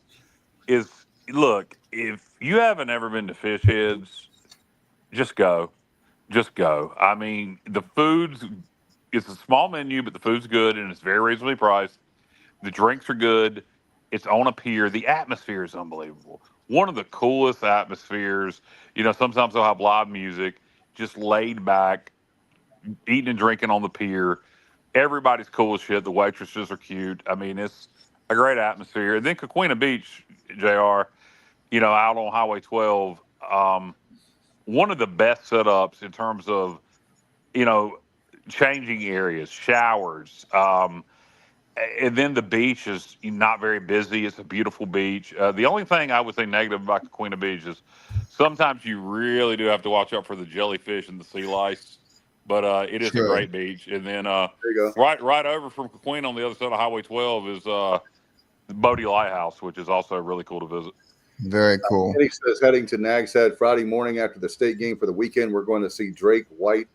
is, look, if you haven't ever been to Fish Heads, just go. Just go. I mean, the food's, it's a small menu, but the food's good and it's very reasonably priced. The drinks are good. It's on a pier. The atmosphere is unbelievable. One of the coolest atmospheres. Sometimes they'll have live music, just laid back, eating and drinking on the pier. Everybody's cool as shit. The waitresses are cute. I mean, it's a great atmosphere. And then Coquina Beach, JR, out on Highway 12, one of the best setups in terms of, changing areas, showers. And then the beach is not very busy. It's a beautiful beach. The only thing I would say negative about Coquina Beach is sometimes you really do have to watch out for the jellyfish and the sea lice. But it is a great beach. And then there you go. right over from Coquina on the other side of Highway 12 is the Bodie Lighthouse, which is also really cool to visit. Very cool. He says heading to Nags Head Friday morning after the state game for the weekend. We're going to see Drake, White,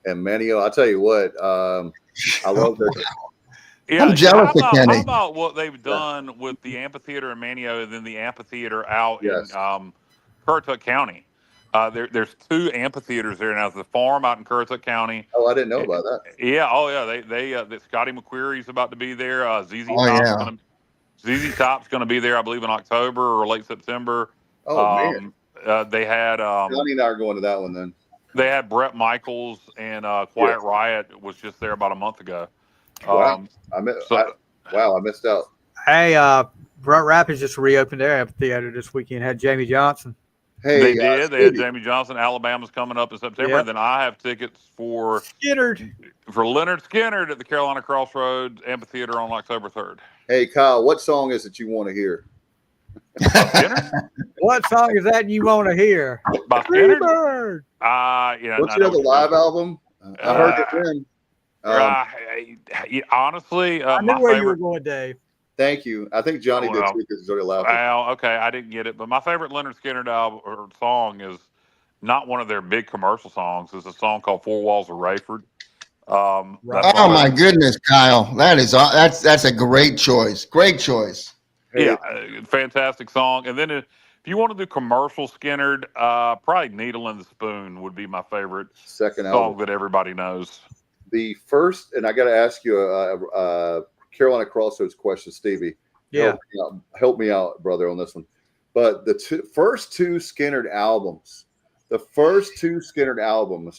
and Manio. I'll tell you what, I love their. Yeah, I'm jealous of Kenny. How about what they've done with the amphitheater in Manio and then the amphitheater out in Currituck County? There's 2 amphitheaters there now. The farm out in Currituck County. Oh, I didn't know about that. Yeah. Oh, yeah. They Scotty McQuarrie's about to be there. ZZ Top's going to be there, I believe, in October or late September. Oh, man. They had Johnny and I are going to that one then. They had Brett Michaels and Quiet Riot was just there about a month ago. Wow, I missed out. Hey, Brett Rapids just reopened their amphitheater this weekend. Had Jamie Johnson. Hey, they did. They had Jamie Johnson. Alabama's coming up in September. And then I have tickets for Leonard Skinnerd at the Carolina Crossroads Amphitheater on October 3rd. Hey, Kyle, what song is it you want to hear? What song is that you want to hear? By Skinner? Freebird. Don't you know the live album? I heard it then. Honestly, I knew where you were going, Dave. Thank you. I think Johnny did too because he's already laughing. Well, okay, I didn't get it, but my favorite Leonard Skinner album or song is not one of their big commercial songs. It's a song called "Four Walls of Rayford." Oh my goodness, Kyle, that's a great choice. Great choice. Yeah, fantastic song. And then if you want to do commercial Skinnerd, probably "Needle in the Spoon" would be my favorite second song album that everybody knows. The first, and I got to ask you a Carolina Crossroads question, Stevie. Yeah, help me out, brother, on this one. But the first two Skinnerd albums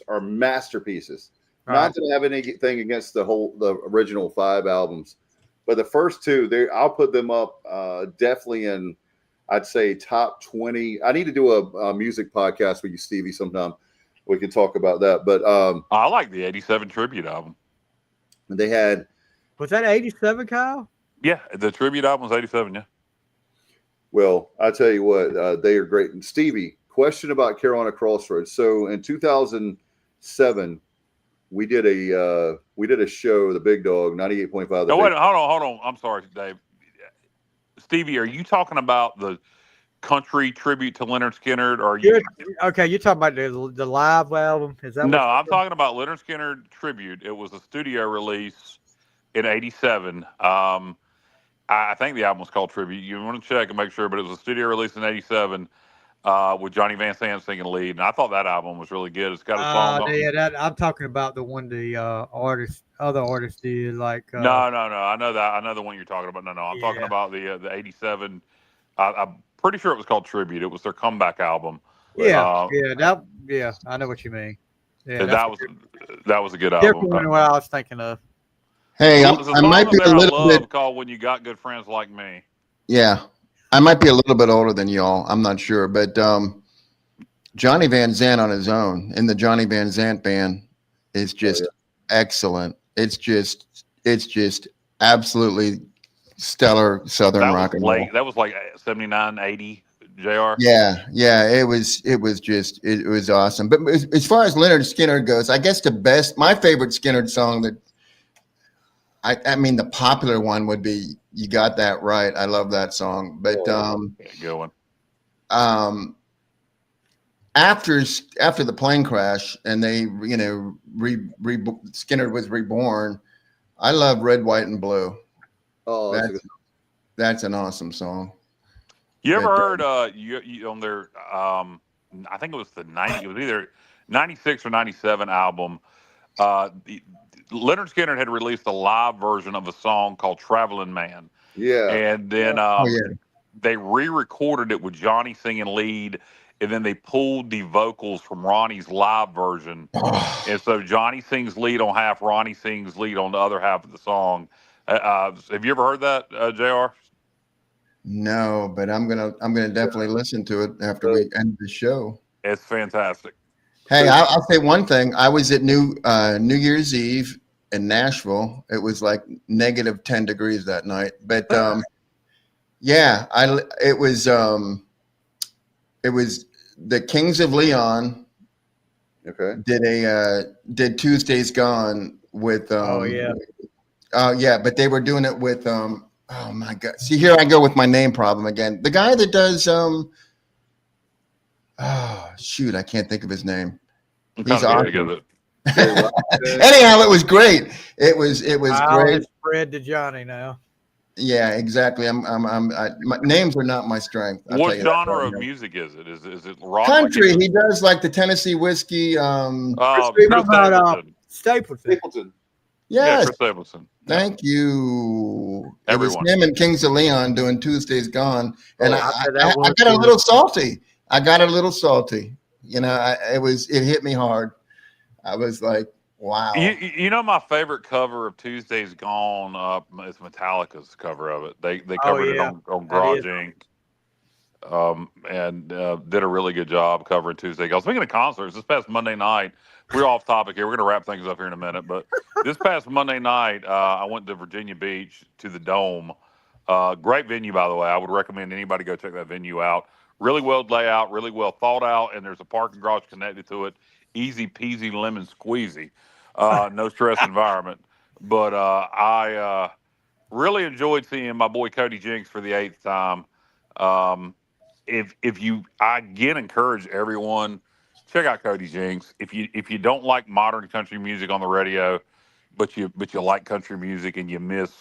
are masterpieces. Right. Not that I have anything against the original 5 albums, but the first two, I'll put them up definitely in, I'd say, top 20. I need to do a music podcast with you, Stevie, sometime. We can talk about that. But I like the '87 tribute album. They had. Was that '87, Kyle? Yeah, the tribute album was '87. Yeah. Well, I tell you what, they are great. And Stevie, question about Carolina Crossroads. So in 2007, we did a show, the Big Dog 98.5. No, wait, hold on. I'm sorry, Dave. Stevie, are you talking about the country tribute to Leonard Skinner, or are you? Okay, you're talking about the live album. Is that? No, I'm talking about Leonard Skinner tribute. It was a studio release in '87. I think the album was called Tribute. You want to check and make sure, but it was a studio release in '87 with Johnny Van Sant singing lead, and I thought that album was really good. It's got a song. Yeah, I'm talking about the one the other artists did. Like no, I know that. I know the one you're talking about. No, I'm talking about the '87. I'm pretty sure it was called Tribute. It was their comeback album. Yeah, I know what you mean. Yeah, that was a good album. Different than what I was thinking of. Hey, I might be a little bit called "When You Got Good Friends Like Me." Yeah, I might be a little bit older than y'all. I'm not sure, but Johnny Van Sant on his own in the Johnny Van Sant band is just excellent. It's just absolutely stellar Southern rock and roll. That was like 79, 80, JR. Yeah, it was awesome. But as far as Leonard Skinner goes, I guess my favorite Skinner song that I mean, the popular one would be "You Got That Right." I love that song. But good one. After the plane crash and they, Skinner was reborn. I love "Red, White, and Blue." Oh, that's an awesome song. You ever heard you on their I think it was it was either 96 or 97 album. Leonard Skinner had released a live version of a song called "Traveling Man." Yeah. And then they re-recorded it with Johnny singing lead, and then they pulled the vocals from Ronnie's live version. And so Johnny sings lead on half, Ronnie sings lead on the other half of the song. Have you ever heard that, JR? No, but I'm gonna definitely listen to it after we end the show. It's fantastic. Hey, I'll say one thing. I was at New Year's Eve in Nashville. It was like negative 10 degrees that night. But yeah, it was the Kings of Leon. Okay. Did Tuesday's Gone with but they were doing it with oh my God. See, here I go with my name problem again. The guy that does oh shoot, I can't think of his name. He's awesome. Anyhow, it was great. It was great. Spread to Johnny now. Yeah, exactly. My names are not my strength. What genre of music is it? Is it rock? Country. He does like the Tennessee Whiskey. Stapleton. Yes. Chris Stapleton. Thank you. Everyone. It was him and Kings of Leon doing Tuesday's Gone, and I got a little salty. It hit me hard. I was like, wow. You know, my favorite cover of Tuesday's Gone is Metallica's cover of it. They covered it on Garage Inc. And did a really good job covering Tuesday Gone. Speaking of concerts, this past Monday night, we're off topic here. We're going to wrap things up here in a minute. But this past Monday night, I went to Virginia Beach to the Dome Great venue, by the way. I would recommend anybody go check that venue out. Really well laid out, really well thought out, and there's a parking garage connected to it. Easy peasy lemon squeezy. No stress environment. But I really enjoyed seeing my boy Cody Jinks for the 8th time. I again encourage everyone, check out Cody Jinks. If you don't like modern country music on the radio, but you like country music and you miss,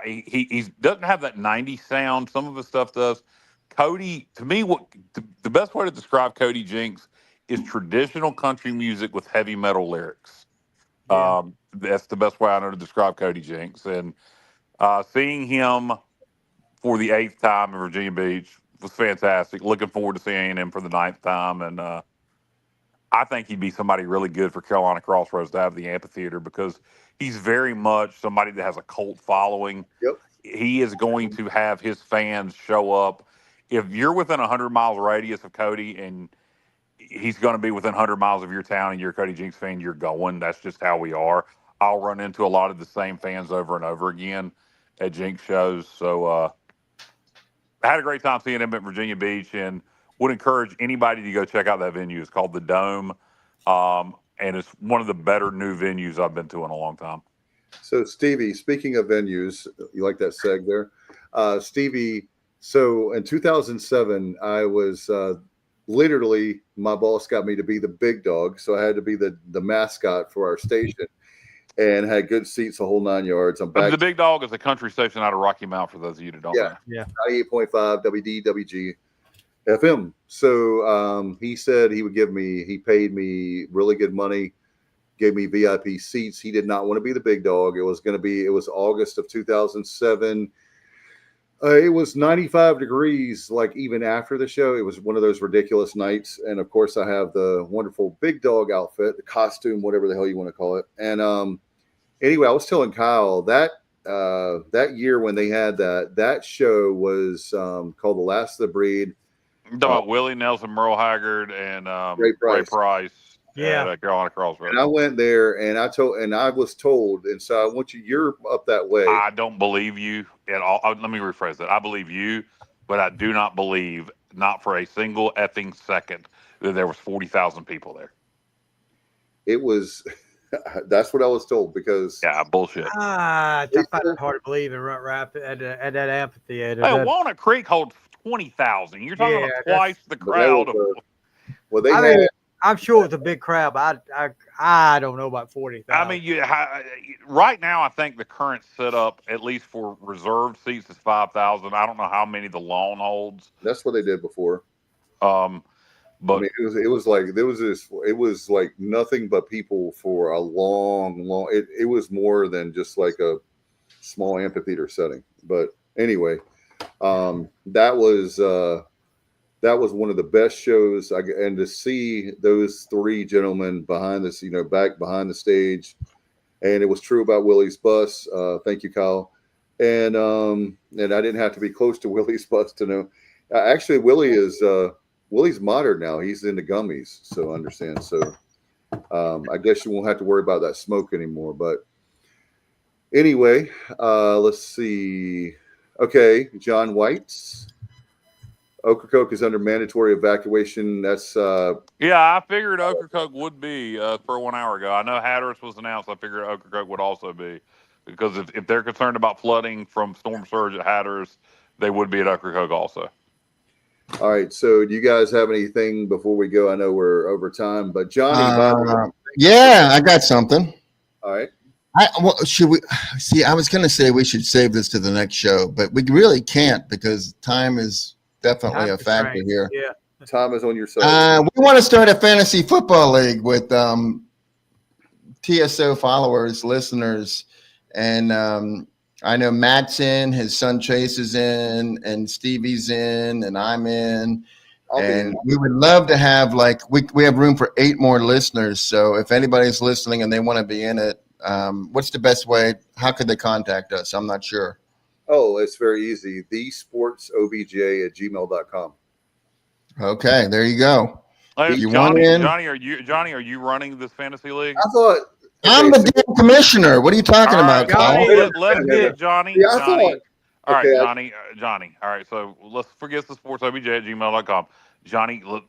he doesn't have that 90s sound. Some of his stuff does. Cody, to me, the best way to describe Cody Jinks is traditional country music with heavy metal lyrics. Yeah. That's the best way I know to describe Cody Jinks. And seeing him for the 8th time in Virginia Beach was fantastic. Looking forward to seeing him for the 9th time. And I think he'd be somebody really good for Carolina Crossroads to have the amphitheater, because he's very much somebody that has a cult following. Yep. He is going to have his fans show up. If you're within 100 miles radius of Cody and he's going to be within 100 miles of your town and you're a Cody Jinks fan, you're going. That's just how we are. I'll run into a lot of the same fans over and over again at Jinks shows. So I had a great time seeing him at Virginia Beach, and would encourage anybody to go check out that venue. It's called The Dome, and it's one of the better new venues I've been to in a long time. So, Stevie, speaking of venues, you like that seg there? Stevie, so in 2007, I was literally, my boss got me to be the big dog, so I had to be the mascot for our station, and had good seats the whole 9 yards. I'm back. The Big Dog is a country station out of Rocky Mount, for those of you that don't know. Yeah. 98.5 WDWG FM. So he said he paid me really good money, gave me VIP seats. He did not want to be the big dog. It was August of 2007. It was 95 degrees, like even after the show. It was one of those ridiculous nights. And of course, I have the wonderful big dog outfit, the costume, whatever the hell you want to call it. And anyway, I was telling Kyle that that year when they had that show was called The Last of the Breed. You're talking about Willie Nelson, Merle Haggard, and Ray Price. Yeah, at Carolina Crossroads. And I went there, and I was told, and so I want you. You're up that way. I don't believe you at all. Let me rephrase that. I believe you, but I do not believe, not for a single effing second, that there was 40,000 people there. It was. That's what I was told, because bullshit. I find it hard to believe in Runt Rapid at that amphitheater. Hey, Walnut Creek holds 20,000. You're talking about twice the crowd. I'm sure it's a big crowd, but I don't know about 40,000. I mean, right now, I think the current setup, at least for reserved seats, is 5,000. I don't know how many the lawn holds. That's what they did before. But I mean, it was like nothing but people for a long. It was more than just like a small amphitheater setting. But anyway, that was one of the best shows. And to see those three gentlemen behind this, back behind the stage, and it was true about Willie's bus. Thank you, Kyle. And I didn't have to be close to Willie's bus to know. Actually, Willie's modern now. He's into gummies, so I understand. So I guess you won't have to worry about that smoke anymore. But anyway, let's see. Okay, John White's. Ocracoke is under mandatory evacuation. That's I figured Ocracoke would be for 1 hour ago. I know Hatteras was announced. I figured Ocracoke would also be, because if they're concerned about flooding from storm surge at Hatteras, they would be at Ocracoke also. All right. So do you guys have anything before we go? I know we're over time, but Johnny. I got something. All right. Should we see? I was going to say we should save this to the next show, but we really can't, because time is definitely a factor here. Yeah. Time is on your side. We want to start a fantasy football league with TSO followers, listeners, and I know Matt's in, his son Chase is in, and Stevie's in, and I'm in. And we would love to have, we have room for 8 more listeners. So if anybody's listening and they want to be in it, what's the best way? How could they contact us? I'm not sure. Oh, it's very easy. thesportsobj@gmail.com. Okay, there you go. Hey, Johnny, are you running this fantasy league? I thought I'm the damn commissioner. What are you talking about, Kyle? Let's get Johnny. Yeah, Johnny. All right, okay, Johnny. All right, so let's forget the sportsobj@gmail.com. Johnny, look,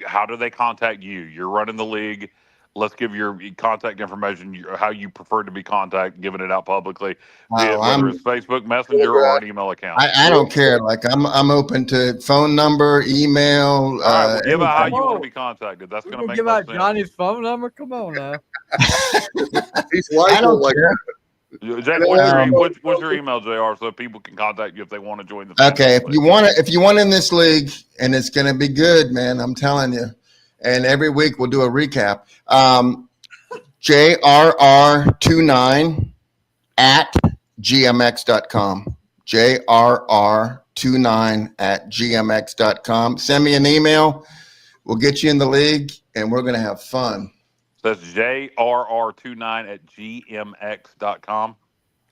how do they contact you? You're running the league. Let's give your contact information, how you prefer to be contacted, giving it out publicly, whether it's Facebook Messenger or an email account. I don't care. Like I'm open to phone number, email. All right, well, give out how you want to be contacted. That's going to make give most out sense. Johnny's phone number. Come on now. He's like, I don't care. What's your email, JR, so people can contact you if they want to join the family? Okay, if you want in this league, and it's going to be good, man, I'm telling you. And every week we'll do a recap. JRR29 at gmx.com. JRR29 at gmx.com. Send me an email. We'll get you in the league, and we're going to have fun. That's JRR29 at gmx.com.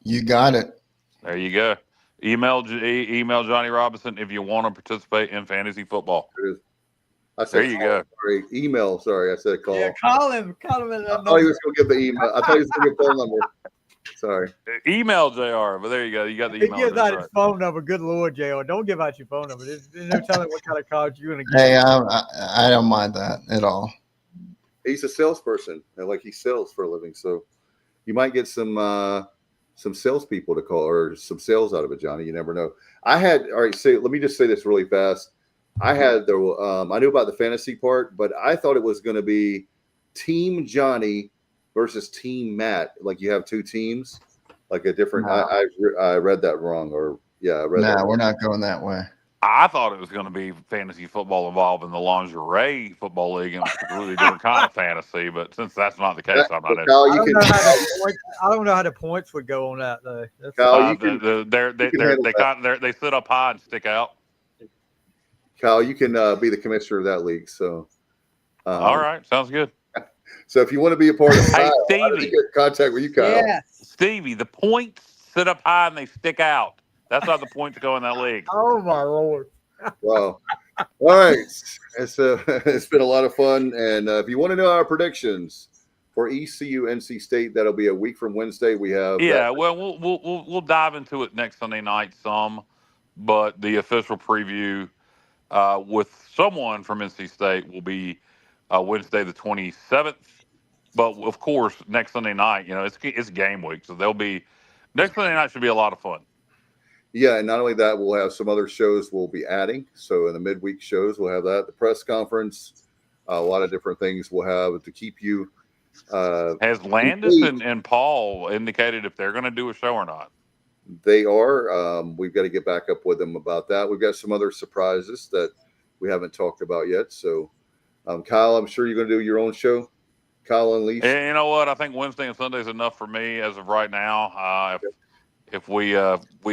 You got it. There you go. Email Johnny Robinson if you want to participate in fantasy football. There you go. Sorry, email. Sorry, I said call. Yeah, call him. I thought he was going to give the email. I thought he was going to give phone number. Sorry. Email JR, but there you go. You got the email. He gives out his phone number. Good Lord, JR. Don't give out your phone number. There's no telling what kind of calls you're going to get. Hey, I don't mind that at all. He's a salesperson, and like he sells for a living, so you might get some salespeople to call or some sales out of it, Johnny. You never know. Let me just say this really fast. I knew about the fantasy part, but I thought it was going to be Team Johnny versus Team Matt. Like you have two teams, like a different. No. I read that wrong, or I read that wrong. We're not going that way. I thought it was going to be fantasy football involved in the lingerie football league, and a really different kind of fantasy. But since that's not the case, I'm not interested. I don't know how the points would go on that though. They sit up high and stick out. Kyle, you can be the commissioner of that league. So, all right, sounds good. So if you want to be a part of hey, Stevie, get in contact with you, Kyle. Yeah. Stevie, the points sit up high and they stick out. That's how the points go in that league. Oh my Lord! Wow. All right, it's been a lot of fun, and if you want to know our predictions for ECU NC State, that'll be a week from Wednesday. We have we'll dive into it next Sunday night some, but the official preview with someone from NC State will be Wednesday the 27th. But of course, next Sunday night, it's game week, so next Sunday night should be a lot of fun. Yeah, and not only that, we'll have some other shows we'll be adding. So in the midweek shows, we'll have that, the press conference, a lot of different things we'll have to keep you. Has Landis and Paul indicated if they're going to do a show or not? They are. We've got to get back up with them about that. We've got some other surprises that we haven't talked about yet. So, Kyle, I'm sure you're going to do your own show. Kyle and Lee. And you know what? I think Wednesday and Sunday is enough for me as of right now. If we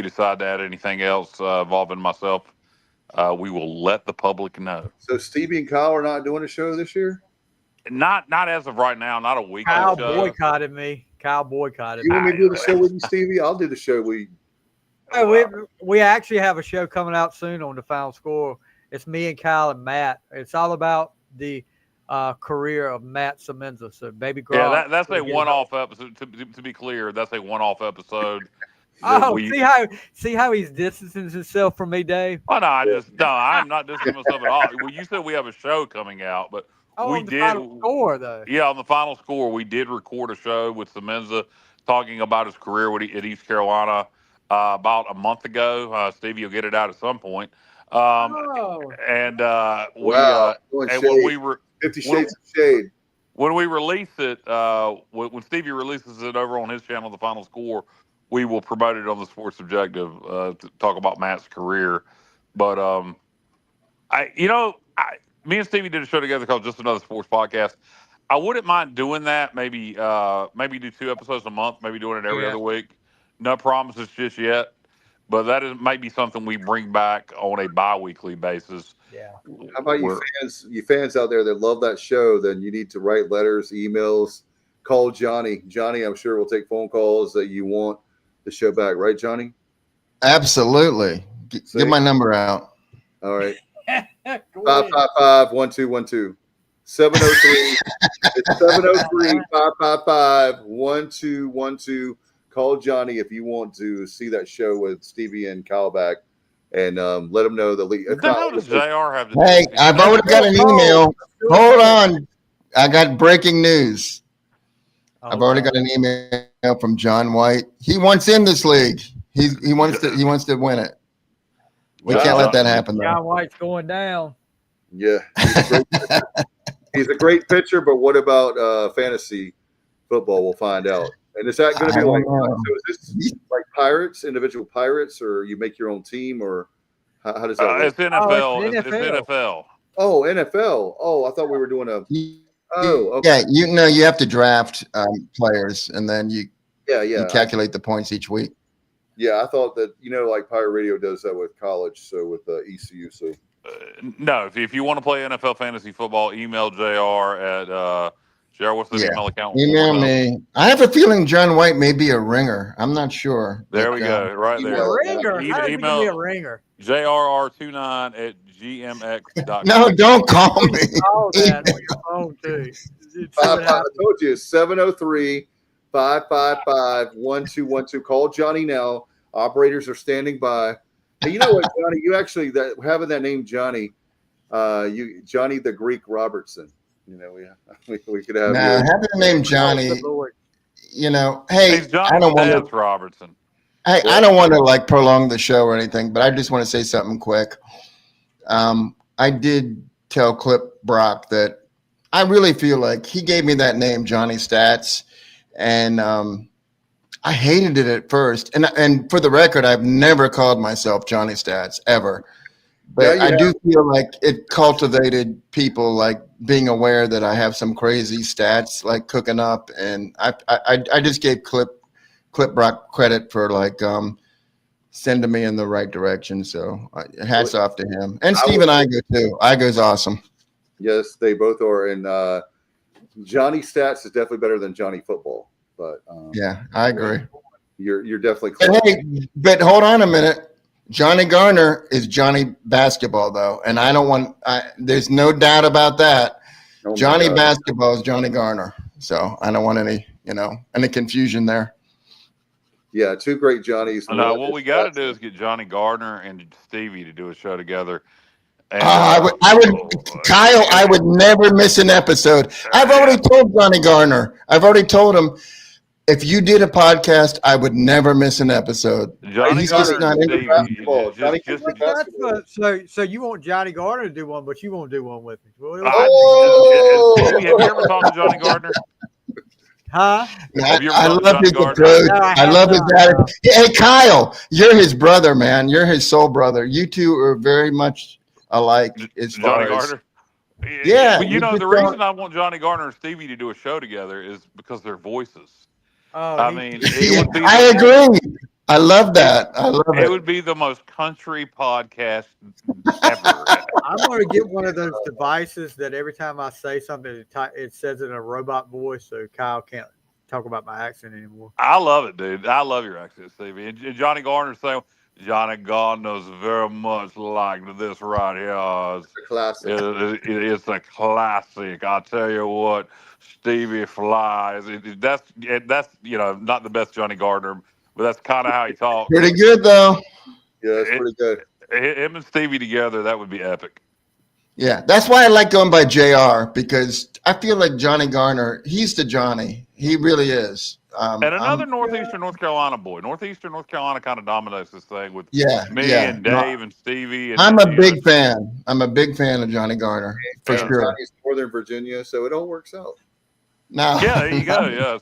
decide to add anything else involving myself, we will let the public know. So Stevie and Kyle are not doing a show this year? Not as of right now. Not a week. Kyle boycotted me. Kyle boycotted me. You want me to do the show with you, Stevie? I'll do the show with you. We actually have a show coming out soon on the Final Score. It's me and Kyle and Matt. It's all about the career of Matt Semenza. So baby girl. Yeah, that's a one-off episode. To be clear, that's a one-off episode. See how he's distancing himself from me, Dave? Oh, no, I'm not distancing myself at all. Well, you said we have a show coming out, but we did. Final Score, though. Yeah, on the Final Score, we did record a show with Semenza talking about his career at East Carolina about a month ago. Stevie will get it out at some point. And when we were 50 Shades of Shade. When we release it, when Stevie releases it over on his channel, the Final Score, we will promote it on the Sports Objective to talk about Matt's career. But me and Stevie did a show together called Just Another Sports Podcast. I wouldn't mind doing that. Maybe do 2 episodes a month. Maybe doing it every other week. No promises just yet. But that might be something we bring back on a bi-weekly basis. Yeah. How about you fans out there that love that show? Then you need to write letters, emails, call Johnny. Johnny, I'm sure will take phone calls that you want the show back, right, Johnny? Absolutely. Get my number out. All right. 555-1212. 703 It's 703-555-1212. Call Johnny if you want to see that show with Stevie and Kyle back, and let him know the league. What the hell does JR have to do? Hey, I've already got an email. Hold on. I got breaking news. I've already got an email from John White. He wants in this league. He wants to win it. We can't let that happen, though. John White's going down. Yeah, he's a great pitcher, but what about fantasy football? We'll find out. And is that going to be like? So is this like Pirates, individual Pirates, or you make your own team, or how does that work? It's NFL. It's NFL. Oh, NFL. Oh, I thought we were doing a. Oh, okay. Yeah, you have to draft players, and then you calculate the points each week. Yeah, I thought that like Pirate Radio does that with college, so with ECU. So no, if you want to play NFL fantasy football, email JR at JR. What's the email account? Email me. I have a feeling John White may be a ringer. I'm not sure. There we go. Right there. A ringer. Email be a ringer. JRR29@gmx.com. No, don't call me. Call that on your phone too. I told you 703-555-1212. Call Johnny now. Operators are standing by. Hey, you know what, Johnny? You actually having that name Johnny, Johnny the Greek Robertson. We could have. Now having the name Johnny. Hey, I don't want to. Robertson. Hey, I don't want to like prolong the show or anything, but I just want to say something quick. I did tell Clip Brock that I really feel like he gave me that name, Johnny Stats, and I hated it at first. And for the record, I've never called myself Johnny Stats ever. But I do feel like it cultivated people like being aware that I have some crazy stats like cooking up, and I just gave Clip Brock credit for like sending me in the right direction. So hats off to him, and Steve and Igo too. Igo's awesome. Yes, they both are, and Johnny Stats is definitely better than Johnny Football. But yeah, I agree. You're definitely close. But hold on a minute. Johnny Garner is Johnny Basketball, though, and I don't want. There's no doubt about that. Oh Johnny Basketball is Johnny Garner, so I don't want any confusion there. Yeah, two great Johnnies. No, what we got to do is get Johnny Gardner and Stevie to do a show together. And, I would, Kyle. I would never miss an episode. I've already told Johnny Garner. I've already told him. If you did a podcast, I would never miss an episode. Johnny Garner, so you want Johnny Gardner to do one, but you won't do one with me. Have you ever talked to Johnny Gardner? Huh? I love his approach. I love his attitude. Hey, Kyle, you're his brother, man. You're his soul brother. You two are very much alike as far Johnny as. Gardner? Yeah. But the reason I want Johnny Gardner and Stevie to do a show together is because their voices. I mean, it would be. I agree. I love that. I love it. It would be the most country podcast ever. I'm going to get one of those devices that every time I say something, it says it in a robot voice, so Kyle can't talk about my accent anymore. I love it, dude. I love your accent, Stevie. And Johnny Gardner saying, Johnny Gardner's very much like this right here. It's a classic. It's a classic. I tell you what. Stevie flies. That's not the best Johnny Gardner, but that's kind of how he talks. Pretty good though. Yeah, it's pretty good. Him and Stevie together, that would be epic. Yeah, that's why I like going by JR, because I feel like Johnny Garner, he's the Johnny. He really is. And another Northeastern North Carolina boy. Northeastern North Carolina kind of dominates this thing with me and Dave and Stevie. And I'm a big fan. I'm a big fan of Johnny Garner, for sure. Johnny's Northern Virginia, so it all works out. No. Yeah, there you go. Yeah,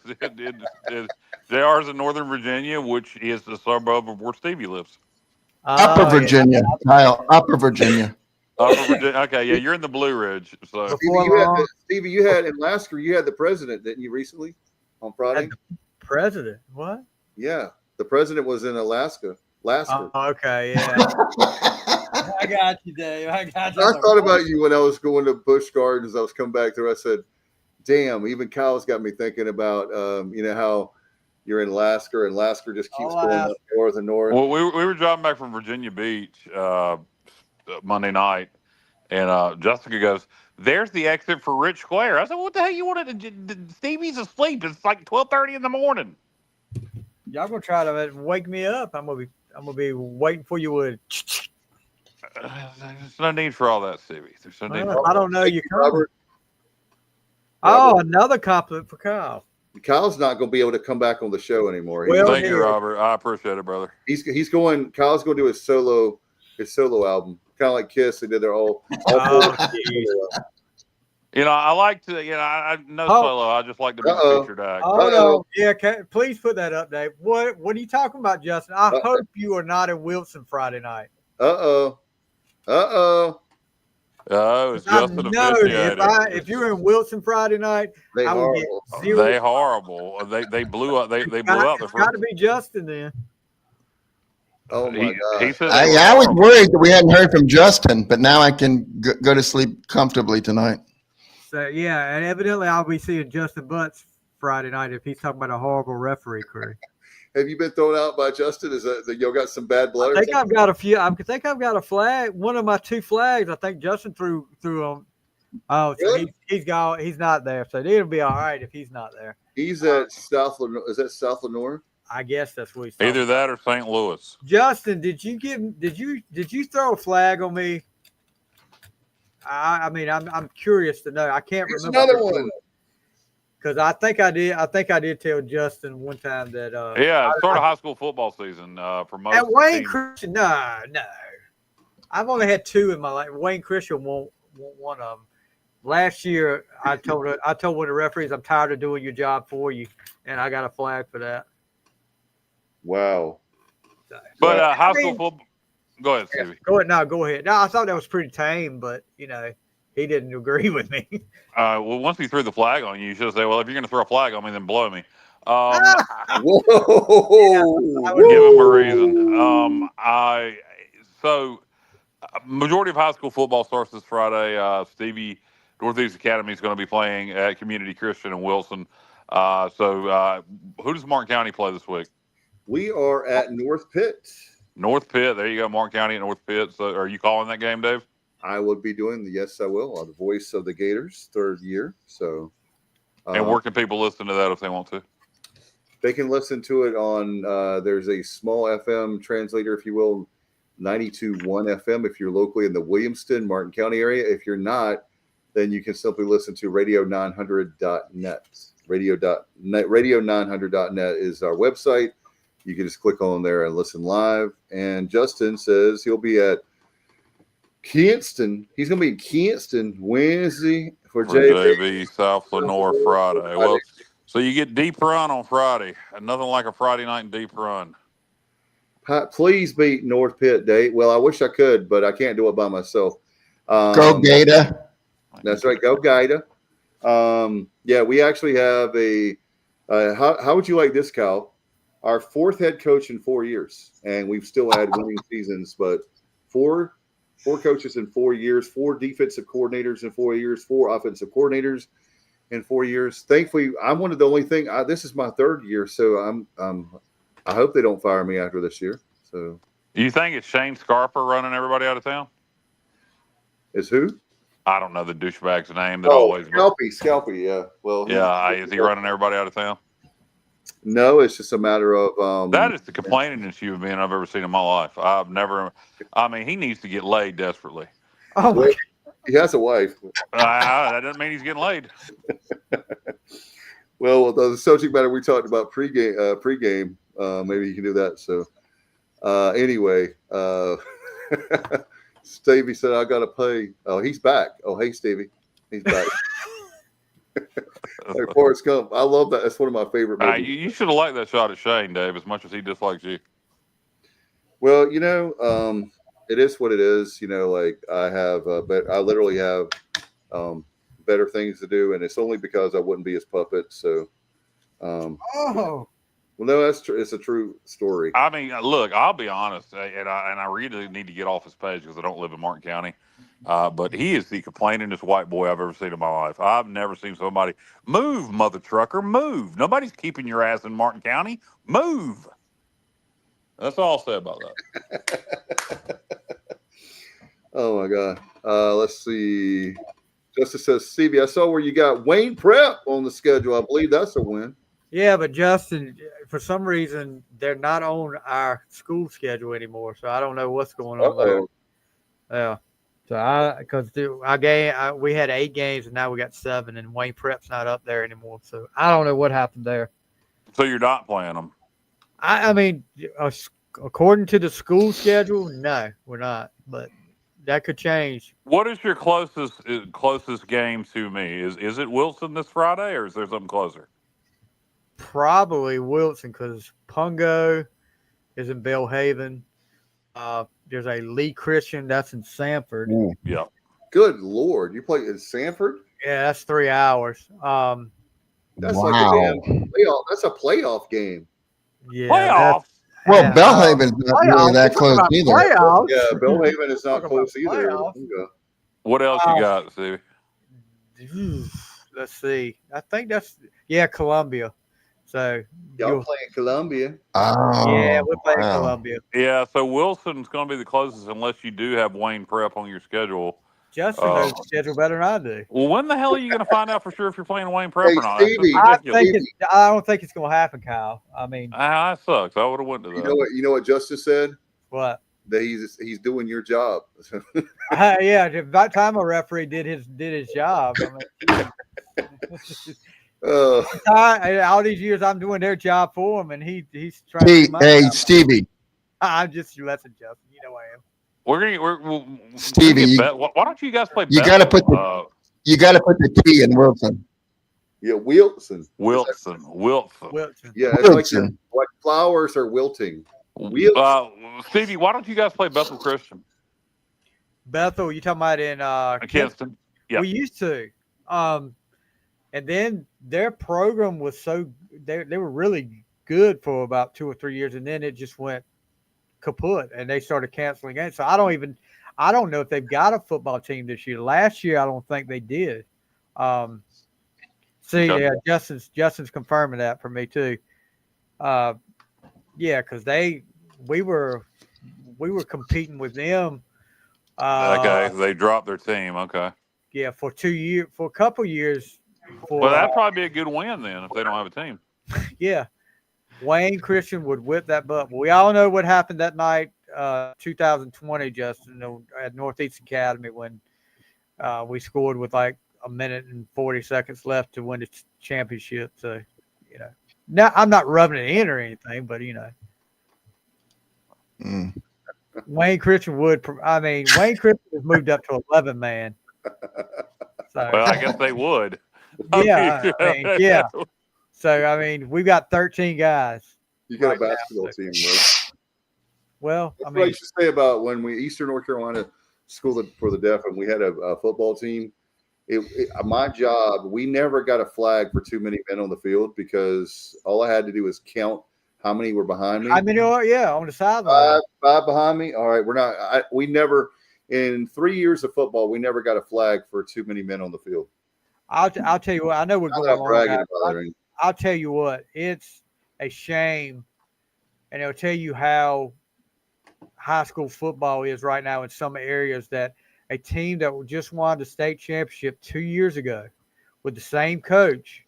JR's in Northern Virginia, which is the suburb of where Stevie lives. Upper Virginia, Kyle. Upper Virginia. Okay, yeah, you're in the Blue Ridge. So Stevie, you had in Lasker, you had the president, didn't you, recently on Friday? President? What? Yeah, the president was in Lasker. Okay, yeah. I got you, Dave. I got you. I thought about you when I was going to Busch Gardens. I was coming back there. I said, damn, even Kyle's got me thinking about, how you're in Lasker, and Lasker just keeps going up north and north. Well, we were driving back from Virginia Beach Monday night, And Jessica goes, "There's the exit for Rich Square." I said, "What the hell you wanted? Stevie's asleep. It's like 12:30 in the morning." Y'all gonna try to wake me up? I'm gonna be waiting for you. Would there's no need for all that, Stevie. There's no need. I don't know you, Robert. Oh, another compliment for Kyle. Kyle's not going to be able to come back on the show anymore. Thank you, Robert. I appreciate it, brother. Kyle's going to do his solo album, kind of like Kiss. They did their all You know, I like to. You know, I know solo. I just like to be the featured act. Oh no, yeah. Please put that up, Dave. What are you talking about, Justin? I hope you are not in Wilson Friday night. Oh, it's Justin officiated. If you're in Wilson Friday night, I would get zero. They horrible. They blew up. They blew up. It's got to be Justin then. Oh my God! He said I was worried that we hadn't heard from Justin, but now I can go to sleep comfortably tonight. So yeah, and evidently I'll be seeing Justin Butts Friday night if he's talking about a horrible referee crew. Have you been thrown out by Justin? Is that you got some bad blood? I think I've got a few. I think I've got a flag. One of my 2 flags. I think Justin threw them. Oh, so really? he's gone. He's not there. So it'll be all right if he's not there. He's at South Lenore. Is that South Lenore? I guess that's what he's either that or St. Louis. Justin, did you throw a flag on me? I mean, I'm curious to know. I can't remember. Another one. Because I think I did tell Justin one time that. Yeah, it's sort of high school football season for most. At Wayne Christian, no. I've only had 2 in my life. Wayne Christian won't one of them. Last year, I told one of the referees, "I'm tired of doing your job for you," and I got a flag for that. Wow. But high school football. Go ahead, Stevie. Go ahead. No, I thought that was pretty tame, but he didn't agree with me. Well, once he threw the flag on you, you should say, "Well, if you're going to throw a flag on me, then blow me." Whoa! Give him a reason. Majority of high school football starts this Friday. Stevie, Northeast Academy is going to be playing at Community Christian in Wilson. So who does Martin County play this week? We are at North Pitt. North Pitt. There you go, Martin County at North Pitt. So are you calling that game, Dave? I will be doing yes, I will. I'm the voice of the Gators, 3rd year. So, and where can people listen to that if they want to? They can listen to it on. There's a small FM translator, if you will, 92.1 FM. If you're locally in the Williamston, Martin County area. If you're not, then you can simply listen to radio900.net. Radio900.net is our website. You can just click on there and listen live. And Justin says he'll be at Kinston. He's going to be in Kinston Wednesday for JV South Lenore Friday. Well, so you get Deep Run on Friday. Nothing like a Friday night in Deep Run. Please beat North Pitt, Dave. Well, I wish I could, but I can't do it by myself. Go Gator. That's right. Go Gator. Yeah, we actually have how would you like this, Cal? Our 4th head coach in 4 years, and we've still had winning seasons, but four coaches in 4 years, 4 defensive coordinators in 4 years, 4 offensive coordinators in 4 years. Thankfully, I'm one of the only thing. This is my 3rd year, so I hope they don't fire me after this year. So, do you think it's Shane Scarper running everybody out of town? Is who? I don't know the douchebag's name. Scalpy. Yeah. Well. Yeah. Is he running everybody out of town? No, it's just a matter of that is the complainingest human being I've ever seen in my life. I've never. I mean, he needs to get laid desperately. Oh my God. He has a wife. That doesn't mean he's getting laid. Well, the subject matter we talked about pregame. Maybe you can do that. So, anyway, Stevie said I got to pay. Oh, he's back. Oh, hey, Stevie, he's back. Hey, Forrest Gump. I love that. That's one of my favorite movies. You should have liked that shot at Shane, Dave, as much as he dislikes you. Well, it is what it is. Like I have, but I literally have better things to do, and it's only because I wouldn't be his puppet. So, well, no, that's true. It's a true story. I mean, look, I'll be honest, and I really need to get off his page because I don't live in Martin County. But he is the complainingest white boy I've ever seen in my life. I've never seen somebody move, mother trucker, move. Nobody's keeping your ass in Martin County. Move. That's all I'll say about that. Oh my God. Let's see. Justice says, Stevie, I saw where you got Wayne Prep on the schedule. I believe that's a win. Yeah, but Justin, for some reason, they're not on our school schedule anymore, so I don't know what's going on there. Yeah. So we had 8 games and now we got 7, and Wayne Prep's not up there anymore. So I don't know what happened there. So you're not playing them? I mean, according to the school schedule, no, we're not. But that could change. What is your closest game to me? Is it Wilson this Friday, or is there something closer? Probably Wilson, because Pungo is in Belhaven. There's a Lee Christian that's in Sanford. Yeah. Good Lord, you play in Sanford? Yeah, that's 3 hours. That's like a damn playoff. That's a playoff game. Yeah. Playoff. Well, Belhaven's not really that close either. Playoffs. Yeah, Belhaven is not close either. What else you got, Stevie? Let's see. I think that's Columbia. So y'all playing Columbia? Yeah, we're playing Columbia. Yeah, so Wilson's going to be the closest unless you do have Wayne Prep on your schedule. Justin knows the schedule better than I do. Well, when the hell are you going to find out for sure if you're playing Wayne Prep or not? Stevie, I don't think it's going to happen, Kyle. I mean, that sucks. I would have went to that. You know what Justice said? What? That he's doing your job. Yeah, about time a referee did his job. I mean, all these years I'm doing their job for him, and he's trying to do my job. Stevie. I'm just lessing Justin. You know I am. We're Stevie. Why don't you guys play? You got to put the T in Wilson. Yeah, Wilson. Wilson. Yeah, it's like flowers are wilting. Stevie, why don't you guys play Bethel Christian? Bethel, you talking about in Kinston? Yeah, we used to. And then their program was they were really good for about 2 or 3 years, and then it just went kaput, and they started canceling games. So I don't know if they've got a football team this year. Last year, I don't think they did. Yeah, Justin's confirming that for me too. Yeah, because we were competing with them. Okay, they dropped their team. Okay. Yeah, for a couple years. Well, that'd probably be a good win then if they don't have a team. Yeah. Wayne Christian would whip that butt. We all know what happened that night, 2020, Justin, at Northeast Academy when we scored with like a minute and 40 seconds left to win the championship. So, now I'm not rubbing it in or anything, but, Wayne Christian Wayne Christian has moved up to 11-man. So, well, I guess they would. Yeah. Yeah. So, we've got 13 guys. You got a basketball team, right? Well, that's what I used to say about when Eastern North Carolina School for the Deaf, and we had a football team. My job, we never got a flag for too many men on the field because all I had to do was count how many were behind me. on the sideline. 5 behind me. All right, we never, in 3 years of football, we never got a flag for too many men on the field. I'll tell you what, I know we're going on. I'll tell you what, it's a shame, and it'll tell you how high school football is right now in some areas, that a team that just won the state championship 2 years ago with the same coach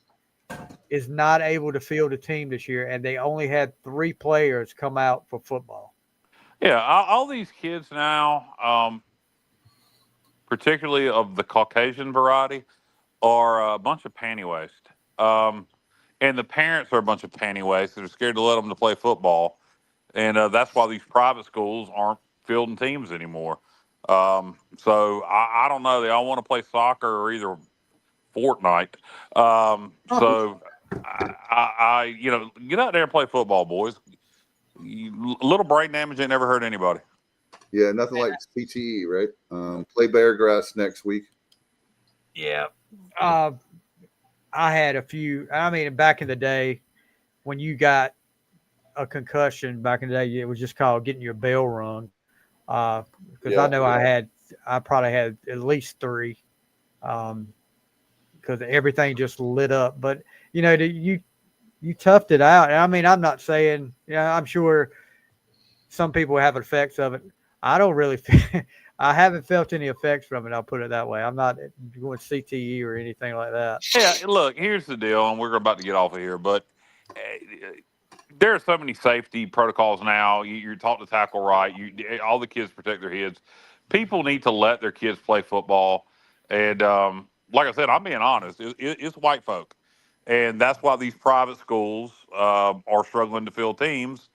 is not able to field a team this year, and they only had 3 players come out for football. Yeah, all these kids now, particularly of the Caucasian variety, are a bunch of panty waste. And the parents are a bunch of panty waste. They're scared to let them to play football. And that's why these private schools aren't fielding teams anymore. So I don't know. They all want to play soccer or either Fortnite. So I get out there and play football, boys. Little brain damage ain't never hurt anybody. Yeah, nothing like CTE, right? Play bear grass next week. Yeah. I had a few. Back in the day, when you got a concussion, back in the day, it was just called getting your bell rung. Because I know I probably had at least 3. Because everything just lit up. But you toughed it out. I'm not saying. I'm sure some people have effects of it. I don't really. I haven't felt any effects from it. I'll put it that way. I'm not going CTE or anything like that. Yeah, look, here's the deal, and we're about to get off of here, but there are so many safety protocols now. You're taught to tackle right. All the kids protect their heads. People need to let their kids play football. And like I said, I'm being honest. It's white folk. And that's why these private schools are struggling to fill teams,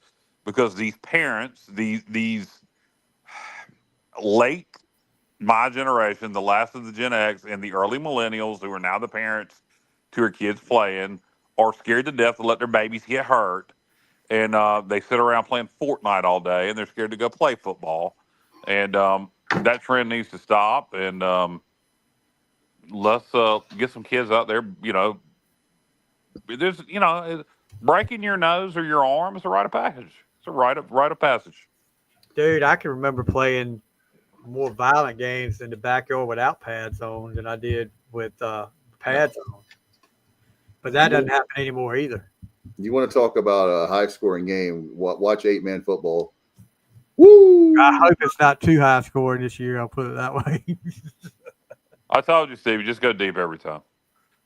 because these parents, these late my generation, the last of the Gen X and the early millennials who are now the parents to their kids playing, are scared to death to let their babies get hurt. And they sit around playing Fortnite all day, and they're scared to go play football. And that trend needs to stop. And let's get some kids out there. There's, breaking your nose or your arm is a rite of passage. It's a rite of passage. Dude, I can remember playing more violent games in the backyard without pads on than I did with pads on. But that doesn't happen anymore either. You want to talk about a high-scoring game? Watch 8-man football. Woo! I hope it's not too high scoring this year. I'll put it that way. I told you, Stevie, just go deep every time.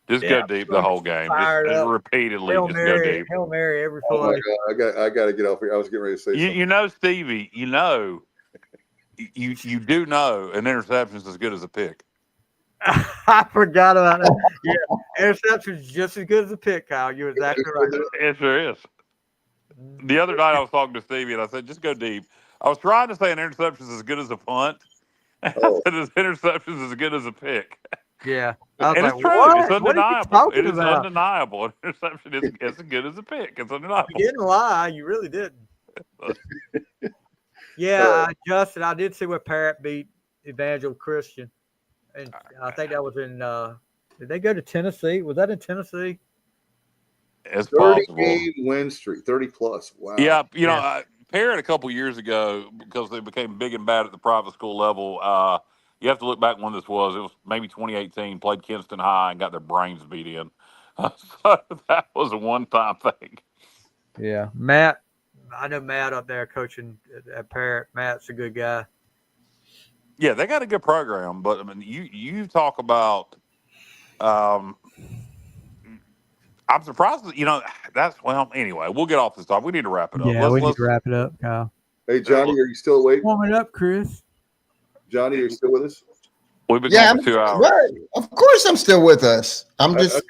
Just go deep the whole game. Just repeatedly, Hail just Mary, go deep. Hail Mary every Oh my play. God, I got to get off here. I was getting ready to say something. You know, Stevie, you do know an interception is as good as a pick. I forgot about that. Yeah, interception is just as good as a pick, Kyle. You're exactly right. It sure is. The other night I was talking to Stevie and I said, just go deep. I was trying to say an interception is as good as a punt. Oh. I said an interception is as good as a pick. Yeah. And like, it's true. what? It's undeniable. What are you It is talking about? undeniable. An interception is as good as a pick. It's undeniable. You didn't lie. You really didn't. Yeah, Justin, I did see where Parrott beat Evangel Christian. And I think that was in did they go to Tennessee? Was that in Tennessee? It's 30 possible. game win streak, 30 plus. Wow. Yeah, Parrott a couple years ago, because they became big and bad at the private school level. You have to look back when this was. It was maybe 2018. Played Kinston High and got their brains beat in. So that was a one-time thing. Yeah, Matt. I know Matt up there coaching at Parrott. Matt's a good guy. Yeah, they got a good program, but I mean, you talk about. I'm surprised that, anyway, we'll get off this topic. We need to wrap it up. Yeah, we need to wrap it up, Kyle. Hey, Johnny, are you still awake? Warm it up, Chris. Johnny, are you still with us? We've been going for 2 hours. Right. Of course I'm still with us. I'm just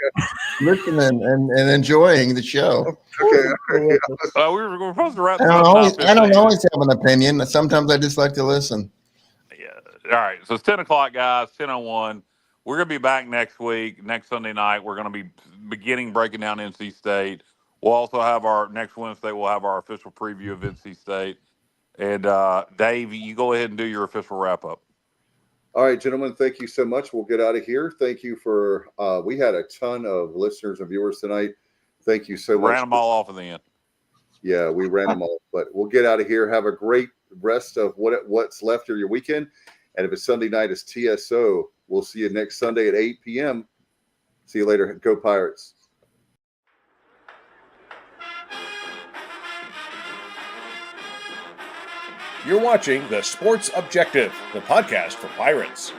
listening and enjoying the show. Okay. We were supposed to wrap I this don't up. always have an opinion. Sometimes I just like to listen. All right, so it's 10 o'clock, guys, 10:01. We're going to be back next week, next Sunday night. We're going to be breaking down NC State. We'll also have next Wednesday, we'll have our official preview of NC State. And Dave, you go ahead and do your official wrap-up. All right, gentlemen, thank you so much. We'll get out of here. Thank you for we had a ton of listeners and viewers tonight. Thank you so much. Ran them all off in the end. Yeah, we ran them all. But we'll get out of here. Have a great rest of what's left of your weekend. And if it's Sunday night, it's TSO. We'll see you next Sunday at 8 p.m. See you later. Go Pirates. You're watching The Sports Objective, the podcast for Pirates.